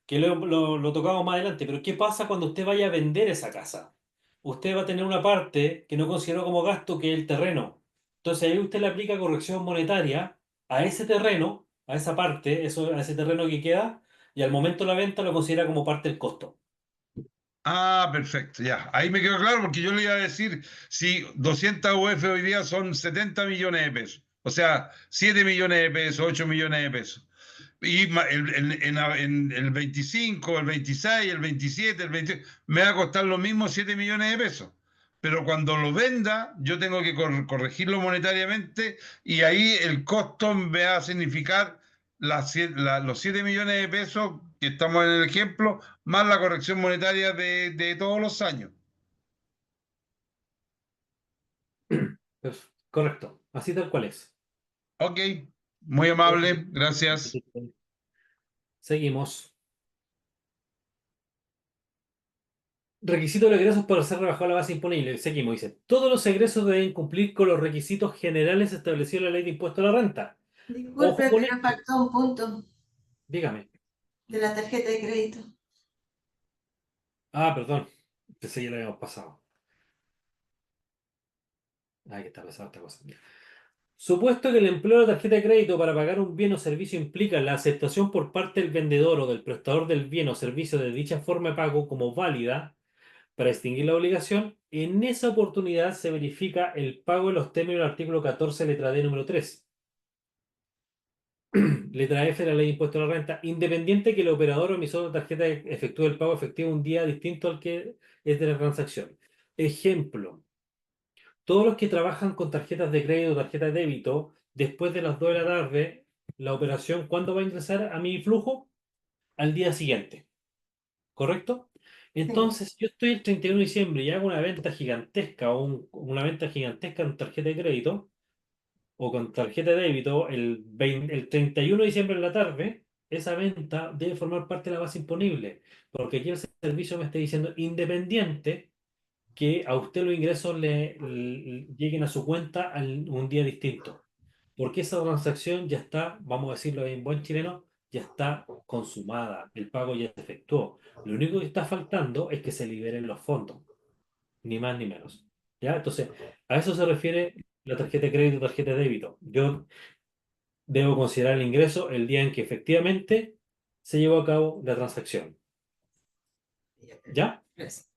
[SPEAKER 1] Que lo tocamos más adelante, pero ¿qué pasa cuando usted vaya a vender esa casa? Usted va a tener una parte que no consideró como gasto, que es el terreno. Entonces ahí usted le aplica corrección monetaria a ese terreno, a esa parte, a ese terreno que queda, y al momento de la venta lo considera como parte del costo.
[SPEAKER 11] perfecto, ya. Ahí me quedó claro porque yo le iba a decir, si 200 UF hoy día son 70 millones de pesos, o sea, 7 millones de pesos, 8 millones de pesos. Y en el 25, el 26, el 27, el 28, me va a costar lo mismo 7 millones de pesos. Pero cuando lo venda, yo tengo que corregirlo monetariamente y ahí el costo me va a significar los 7 millones de pesos que estamos en el ejemplo, más la corrección monetaria de todos los años.
[SPEAKER 1] Correcto, así tal cual es.
[SPEAKER 11] Ok, muy amable, gracias.
[SPEAKER 1] Seguimos. Requisitos de los egresos para ser rebajado a la base imponible. Seguimos, dice. Todos los egresos deben cumplir con los requisitos generales establecidos en la ley de impuesto a la renta. Ojo
[SPEAKER 4] Disculpe,
[SPEAKER 1] con
[SPEAKER 4] pero
[SPEAKER 1] esto.
[SPEAKER 4] faltó un punto
[SPEAKER 1] Dígame.
[SPEAKER 4] de la tarjeta de crédito.
[SPEAKER 1] Ah, perdón. Pensé que ya lo habíamos pasado. Ay, que está pasando esta cosa. Supuesto que el empleo de tarjeta de crédito para pagar un bien o servicio implica la aceptación por parte del vendedor o del prestador del bien o servicio de dicha forma de pago como válida para extinguir la obligación, en esa oportunidad se verifica el pago de los términos del artículo 14, letra D, número 3. Letra F de la Ley de Impuesto a la Renta, independiente que el operador o emisor de tarjeta efectúe el pago efectivo un día distinto al que es de la transacción. Ejemplo. Todos los que trabajan con tarjetas de crédito o tarjeta de débito, después de las 2 de la tarde, la operación, ¿cuándo va a ingresar a mi flujo? Al día siguiente. ¿Correcto? Entonces, yo estoy el 31 de diciembre y hago una venta gigantesca o una venta gigantesca en tarjeta de crédito o con tarjeta de débito el 31 de diciembre en la tarde, esa venta debe formar parte de la base imponible, porque aquí el servicio me está diciendo independiente que a usted los ingresos le lleguen a su cuenta un día distinto. Porque esa transacción ya está, vamos a decirlo en buen chileno, ya está consumada, el pago ya se efectuó. Lo único que está faltando es que se liberen los fondos, ni más ni menos. ¿Ya? Entonces, a eso se refiere la tarjeta de crédito, tarjeta de débito. Yo debo considerar el ingreso el día en que efectivamente se llevó a cabo la transacción. ¿Ya?
[SPEAKER 4] Gracias.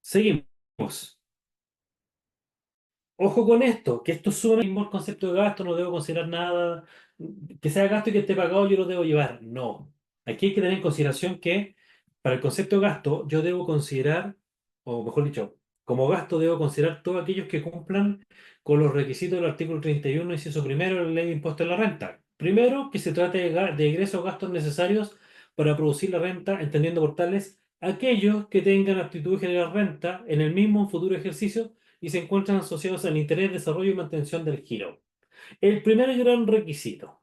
[SPEAKER 1] Seguimos. Ojo con esto, que esto es sumamente el concepto de gasto, no debo considerar nada, que sea gasto y que esté pagado, yo lo debo llevar. No. Aquí hay que tener en consideración que para el concepto de gasto, yo debo considerar, o mejor dicho, como gasto debo considerar todos aquellos que cumplan con los requisitos del artículo 31, inciso primero de la Ley de Impuesto a la Renta. Primero, que se trate de ingresos o gastos necesarios para producir la renta, entendiendo por tales aquellos que tengan aptitud de generar renta en el mismo futuro ejercicio y se encuentran asociados al interés, desarrollo y mantención del giro. El primer gran requisito.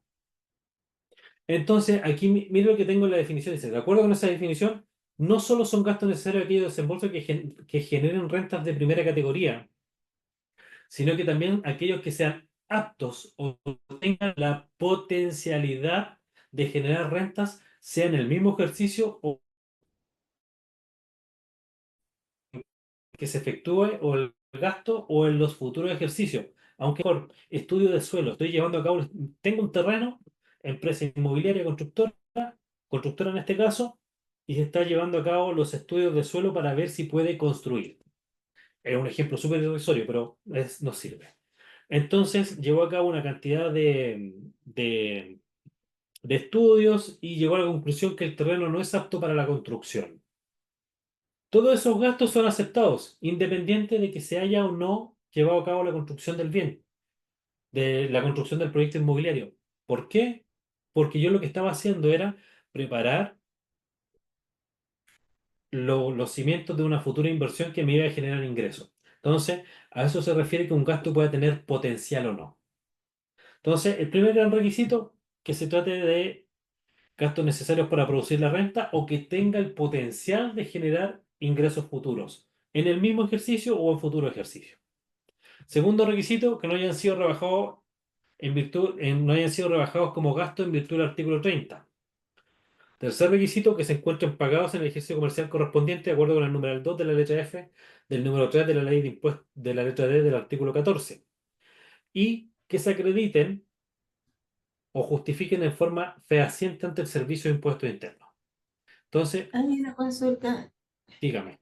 [SPEAKER 1] Entonces, aquí mire lo que tengo en la definición. Dice, de acuerdo con esa definición, no solo son gastos necesarios aquellos desembolsos que generen rentas de primera categoría, sino que también aquellos que sean aptos o tengan la potencialidad de generar rentas, sea en el mismo ejercicio o que se efectúe o el gasto o en los futuros ejercicios. Aunque por estudio de suelo estoy llevando a cabo, tengo un terreno, empresa inmobiliaria constructora en este caso, y se está llevando a cabo los estudios de suelo para ver si puede construir. Es un ejemplo súper irrisorio, pero nos sirve. Entonces, llevó a cabo una cantidad de estudios y llegó a la conclusión que el terreno no es apto para la construcción. Todos esos gastos son aceptados, independiente de que se haya o no llevado a cabo la construcción del bien, de la construcción del proyecto inmobiliario. ¿Por qué? Porque yo lo que estaba haciendo era preparar los cimientos de una futura inversión que me iba a generar ingresos. Entonces, a eso se refiere que un gasto pueda tener potencial o no. Entonces, el primer gran requisito, que se trate de gastos necesarios para producir la renta o que tenga el potencial de generar ingresos futuros en el mismo ejercicio o en futuro ejercicio. Segundo requisito, que no hayan sido rebajados no hayan sido rebajados como gasto en virtud del artículo 30. Tercer requisito, que se encuentren pagados en el ejercicio comercial correspondiente de acuerdo con el numeral 2 de la letra F del número 3 de la ley de impuestos de la letra D del artículo 14. Y que se acrediten o justifiquen en forma fehaciente ante el Servicio de Impuestos Internos. Entonces,
[SPEAKER 4] Hay una consulta.
[SPEAKER 1] dígame.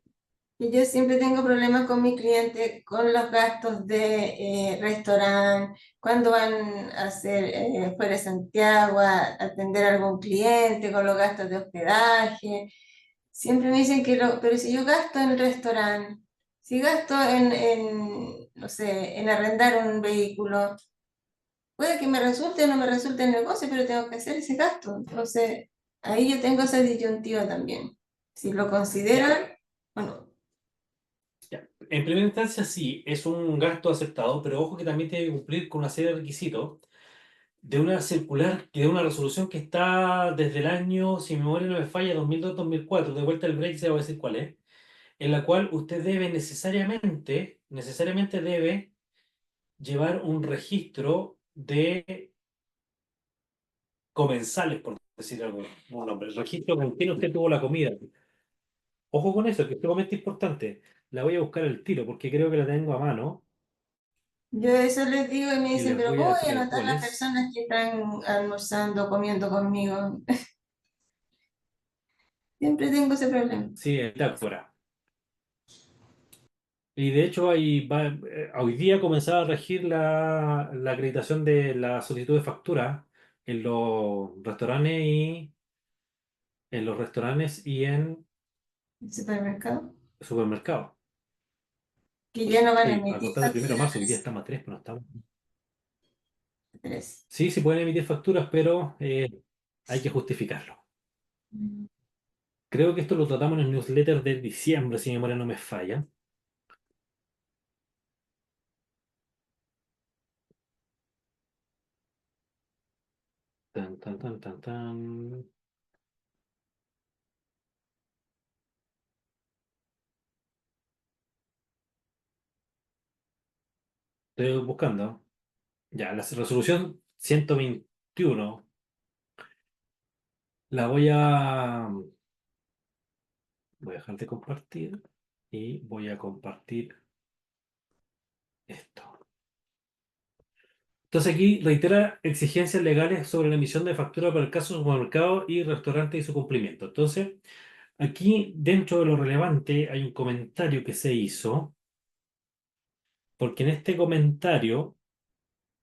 [SPEAKER 4] Y yo siempre tengo problemas con mi cliente con los gastos de restaurante, cuando van a hacer fuera de Santiago a atender a algún cliente, con los gastos de hospedaje. Siempre me dicen que pero si yo gasto en el restaurante, si gasto no sé, en arrendar un vehículo, puede que me resulte o no me resulte el negocio, pero tengo que hacer ese gasto. Entonces, ahí yo tengo esa disyuntiva también. Si lo consideran o no.
[SPEAKER 1] Ya. En primera instancia, sí, es un gasto aceptado, pero ojo que también tiene que cumplir con una serie de requisitos de una circular, de una resolución que está desde el año, si mi memoria no me falla, 2002-2004, de vuelta al break se va a decir cuál es, en la cual usted debe necesariamente debe llevar un registro de comensales, por decir algo, un nombre, el registro con quién usted tuvo la comida. Ojo con eso, que es sumamente importante. La voy a buscar al tiro porque creo que la tengo a mano
[SPEAKER 4] Yo eso les digo y me
[SPEAKER 1] y
[SPEAKER 4] dicen,
[SPEAKER 1] les
[SPEAKER 4] pero
[SPEAKER 1] voy
[SPEAKER 4] ¿cómo
[SPEAKER 1] a
[SPEAKER 4] voy a
[SPEAKER 1] decir
[SPEAKER 4] anotar
[SPEAKER 1] cuál
[SPEAKER 4] las
[SPEAKER 1] es.
[SPEAKER 4] personas que están almorzando, comiendo conmigo? Siempre tengo ese problema.
[SPEAKER 1] Sí, está fuera. Y de hecho, hoy día comenzaba a regir la acreditación de la solicitud de factura en los restaurantes y en
[SPEAKER 4] ¿El supermercado?
[SPEAKER 1] supermercados.
[SPEAKER 4] Que ya no van a
[SPEAKER 1] Sí, a
[SPEAKER 4] emitir
[SPEAKER 1] contar del 1 de marzo, hoy día
[SPEAKER 4] facturas.
[SPEAKER 1] estamos a 3, pero no estamos.
[SPEAKER 4] Tres.
[SPEAKER 1] Sí, sí pueden emitir facturas, pero hay que justificarlo. Creo que esto lo tratamos en el newsletter de diciembre, si mi memoria no me falla. Tan, tan, tan, tan, tan. Estoy buscando. Ya, la resolución 121 la voy a dejar de compartir y voy a compartir esto. Entonces aquí reitera exigencias legales sobre la emisión de factura para el caso de supermercado y restaurante y su cumplimiento. Entonces, aquí dentro de lo relevante hay un comentario que se hizo, porque en este comentario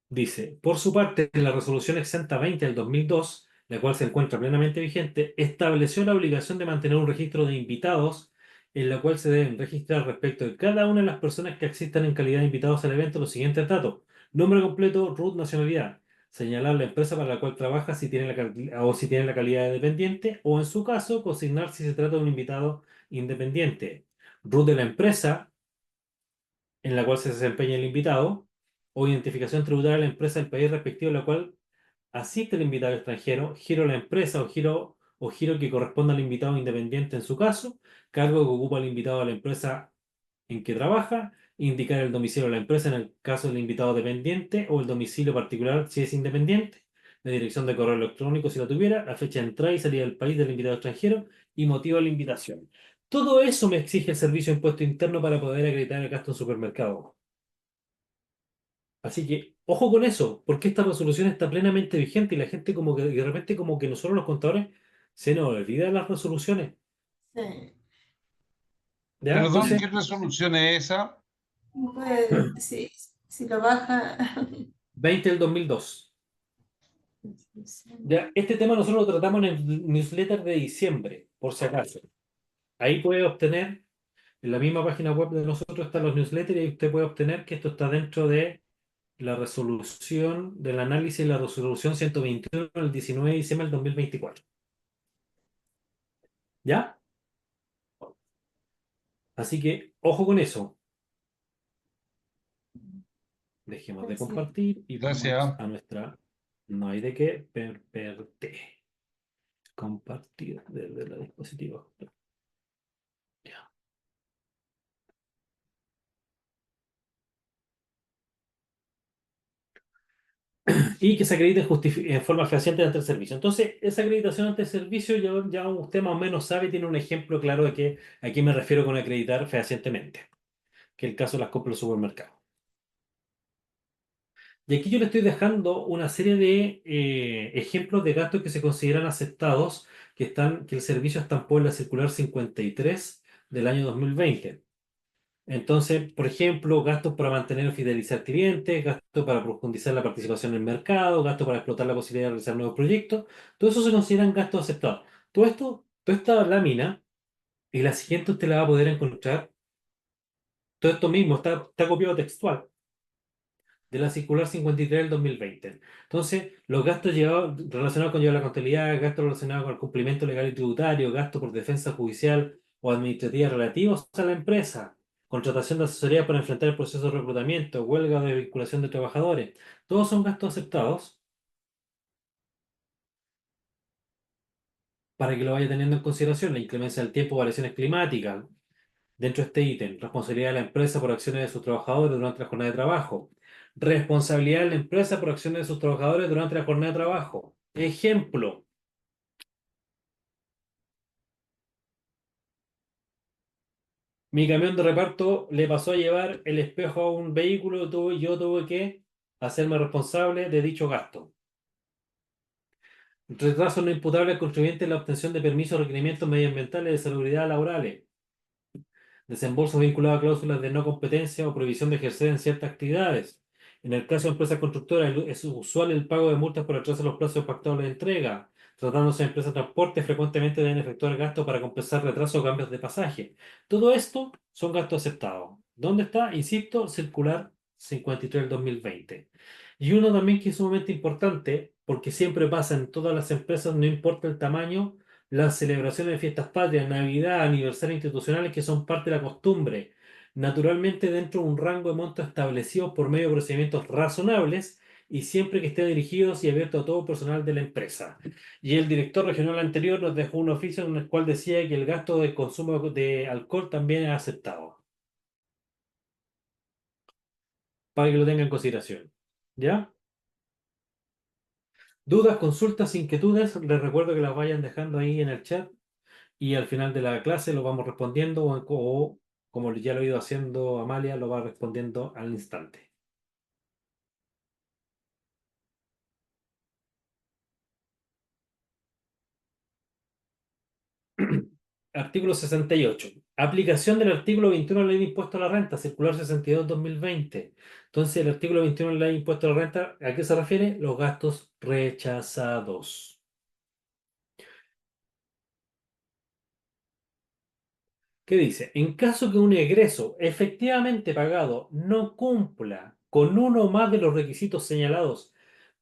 [SPEAKER 1] dice, por su parte, la resolución exenta 20 del 2002, la cual se encuentra plenamente vigente, estableció la obligación de mantener un registro de invitados en la cual se deben registrar respecto de cada una de las personas que asistan en calidad de invitados al evento los siguientes datos: nombre completo, RUT, nacionalidad, señalar la empresa para la cual trabaja si tiene o si tiene la calidad de dependiente, o en su caso, consignar si se trata de un invitado independiente, RUT de la empresa en la cual se desempeña el invitado, o identificación tributaria de la empresa del país respectivo en la cual asiste el invitado extranjero, giro de la empresa o giro que corresponda al invitado independiente en su caso, cargo que ocupa el invitado de la empresa en que trabaja, indicar el domicilio de la empresa en el caso del invitado dependiente o el domicilio particular si es independiente, la dirección de correo electrónico si la tuviera, la fecha de entrada y salida del país del invitado extranjero y motivo de la invitación. Todo eso me exige el servicio de impuesto interno para poder acreditar el gasto en supermercado. Así que, ojo con eso, porque esta resolución está plenamente vigente y la gente como que de repente como que nosotros los contadores se nos olvidan las resoluciones.
[SPEAKER 4] Sí.
[SPEAKER 1] ¿Ya?
[SPEAKER 11] Perdón,
[SPEAKER 1] Entonces,
[SPEAKER 11] ¿qué resolución es esa?
[SPEAKER 4] Pues, sí, si lo baja.
[SPEAKER 1] 20 del 2002. Ya, este tema nosotros lo tratamos en el newsletter de diciembre, por si acaso. Ahí puede obtener, en la misma página web de nosotros están los newsletters y usted puede obtener que esto está dentro de la resolución del análisis de la resolución 121 del 19 de diciembre del 2024. ¿Ya? Así que, ojo con eso. Dejemos de compartir y vámonos
[SPEAKER 11] Gracias.
[SPEAKER 1] a nuestra... No hay de qué perderte. Compartir desde la dispositivo. Ya. Y que se acredite en forma fehaciente ante el servicio. Entonces, esa acreditación ante el servicio ya usted más o menos sabe, tiene un ejemplo claro de a qué me refiero con acreditar fehacientemente, que es el caso de las compras del supermercado. Y aquí yo le estoy dejando una serie de ejemplos de gastos que se consideran aceptados, que el servicio estampó en la circular 53 del año 2020. Entonces, por ejemplo, gastos para mantener o fidelizar clientes, gastos para profundizar la participación en el mercado, gastos para explotar la posibilidad de realizar nuevos proyectos, todo eso se consideran gastos aceptados. Todo esto, toda esta lámina, y la siguiente usted la va a poder encontrar, todo esto mismo está copiado textual de la circular 53 del 2020. Entonces, los gastos relacionados con llevar la contabilidad, gastos relacionados con el cumplimiento legal y tributario, gastos por defensa judicial o administrativa relativos a la empresa, contratación de asesoría para enfrentar el proceso de reclutamiento, huelga de vinculación de trabajadores, todos son gastos aceptados para que lo vaya teniendo en consideración. La inclemencia del tiempo, variaciones climáticas. Dentro de este ítem, responsabilidad de la empresa por acciones de sus trabajadores durante la jornada de trabajo. Responsabilidad de la empresa por acciones de sus trabajadores durante la jornada de trabajo. Ejemplo. Mi camión de reparto le pasó a llevar el espejo a un vehículo y yo tuve que hacerme responsable de dicho gasto. Retraso no imputable al contribuyente en la obtención de permisos, requerimientos medioambientales de salubridad laborales. Desembolsos vinculados a cláusulas de no competencia o prohibición de ejercer en ciertas actividades. En el caso de empresas constructoras, es usual el pago de multas por atraso de los plazos pactados de entrega. Tratándose de empresas de transporte, frecuentemente deben efectuar gastos para compensar retrasos o cambios de pasaje. Todo esto son gastos aceptados. ¿Dónde está? Insisto, circular 53 del 2020. Y uno también que es sumamente importante, porque siempre pasa en todas las empresas, no importa el tamaño, las celebraciones de fiestas patrias, Navidad, aniversarios institucionales que son parte de la costumbre, naturalmente dentro de un rango de monto establecido por medio de procedimientos razonables y siempre que estén dirigidos y abiertos a todo el personal de la empresa. Y el director regional anterior nos dejó un oficio en el cual decía que el gasto de consumo de alcohol también es aceptado, para que lo tengan en consideración. ¿Ya? Dudas, consultas, inquietudes, les recuerdo que las vayan dejando ahí en el chat y al final de la clase lo vamos respondiendo o como ya lo ha ido haciendo Amalia, lo va respondiendo al instante. Artículo 68. Aplicación del artículo 21 de la Ley de Impuesto a la Renta, circular 62/2020. Entonces, el artículo 21 de la Ley de Impuesto a la Renta, ¿a qué se refiere? Los gastos rechazados. ¿Qué dice? En caso que un egreso efectivamente pagado no cumpla con uno o más de los requisitos señalados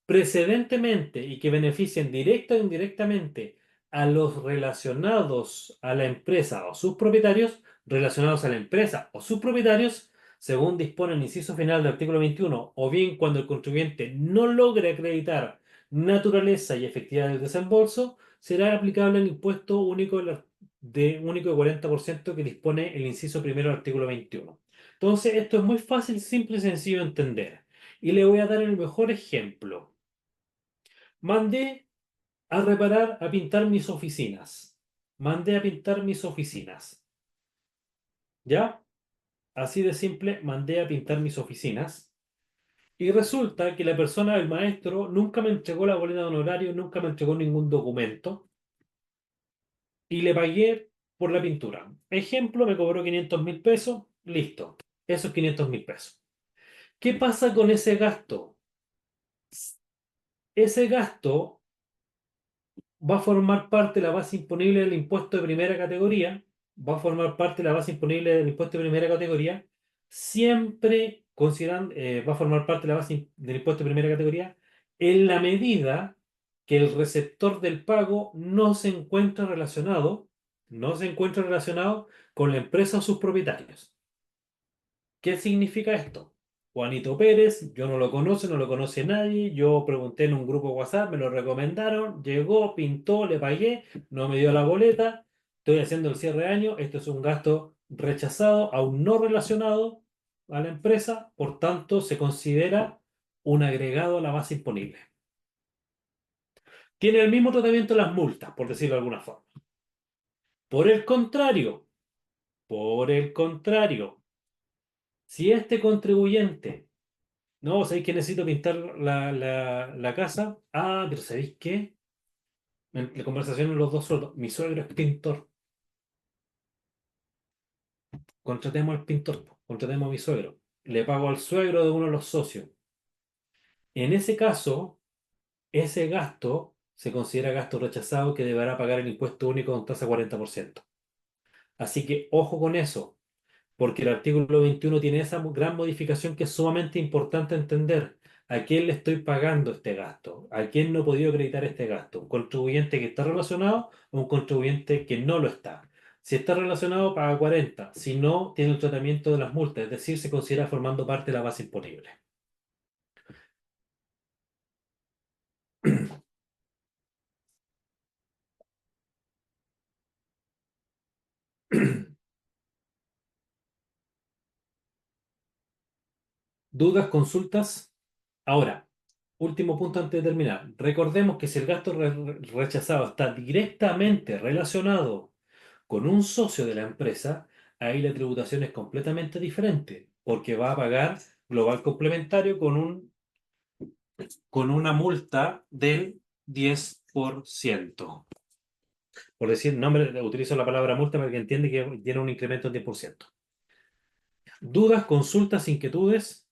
[SPEAKER 1] precedentemente y que beneficien directa o indirectamente a los relacionados a la empresa o sus propietarios, relacionados a la empresa o sus propietarios, según dispone el inciso final del artículo 21, o bien cuando el contribuyente no logre acreditar naturaleza y efectividad del desembolso, será aplicable el impuesto único de 40% que dispone el inciso primero del artículo 21. Entonces, esto es muy fácil, simple y sencillo de entender. Y le voy a dar el mejor ejemplo. Mandé a reparar, a pintar mis oficinas. Mandé a pintar mis oficinas. ¿Ya? Así de simple, mandé a pintar mis oficinas. Y resulta que la persona, el maestro, nunca me entregó la boleta de honorario, nunca me entregó ningún documento. Y le pagué por la pintura. Ejemplo, me cobró 500.000 pesos. Listo. Esos 500.000 pesos. ¿Qué pasa con ese gasto? Ese gasto va a formar parte de la base imponible del impuesto de primera categoría, va a formar parte de la base imponible del impuesto de primera categoría, siempre considerando, va a formar parte de la base del impuesto de primera categoría en la medida que el receptor del pago no se encuentra relacionado con la empresa o sus propietarios. ¿Qué significa esto? Juanito Pérez, yo no lo conoce, no lo conoce nadie, yo pregunté en un grupo WhatsApp, me lo recomendaron, llegó, pintó, le pagué, no me dio la boleta, estoy haciendo el cierre de año, esto es un gasto rechazado, aún no relacionado a la empresa, por tanto se considera un agregado a la base imponible. Tiene el mismo tratamiento las multas, por decirlo de alguna forma. Por el contrario, si este contribuyente no, ¿sabéis que necesito pintar la casa? Ah, pero ¿sabéis qué? En la conversación en los dos sueldos. Mi suegro es pintor. Contratemos al pintor, po. Contratemos a mi suegro. Le pago al suegro de uno de los socios. En ese caso, ese gasto se considera gasto rechazado que deberá pagar el impuesto único con tasa 40%. Así que ojo con eso, porque el artículo 21 tiene esa gran modificación que es sumamente importante entender. ¿A quién le estoy pagando este gasto? ¿A quién no he podido acreditar este gasto? ¿Un contribuyente que está relacionado o un contribuyente que no lo está? Si está relacionado, paga 40. Si no, tiene el tratamiento de las multas, es decir, se considera formando parte de la base imponible. ¿Dudas, consultas? Ahora, último punto antes de terminar. Recordemos que si el gasto rechazado está directamente relacionado con un socio de la empresa, ahí la tributación es completamente diferente, porque va a pagar global complementario con una multa del 10%. Por decir, utilizo la palabra multa para que entiende que tiene un incremento del 10%. ¿Dudas, consultas, inquietudes?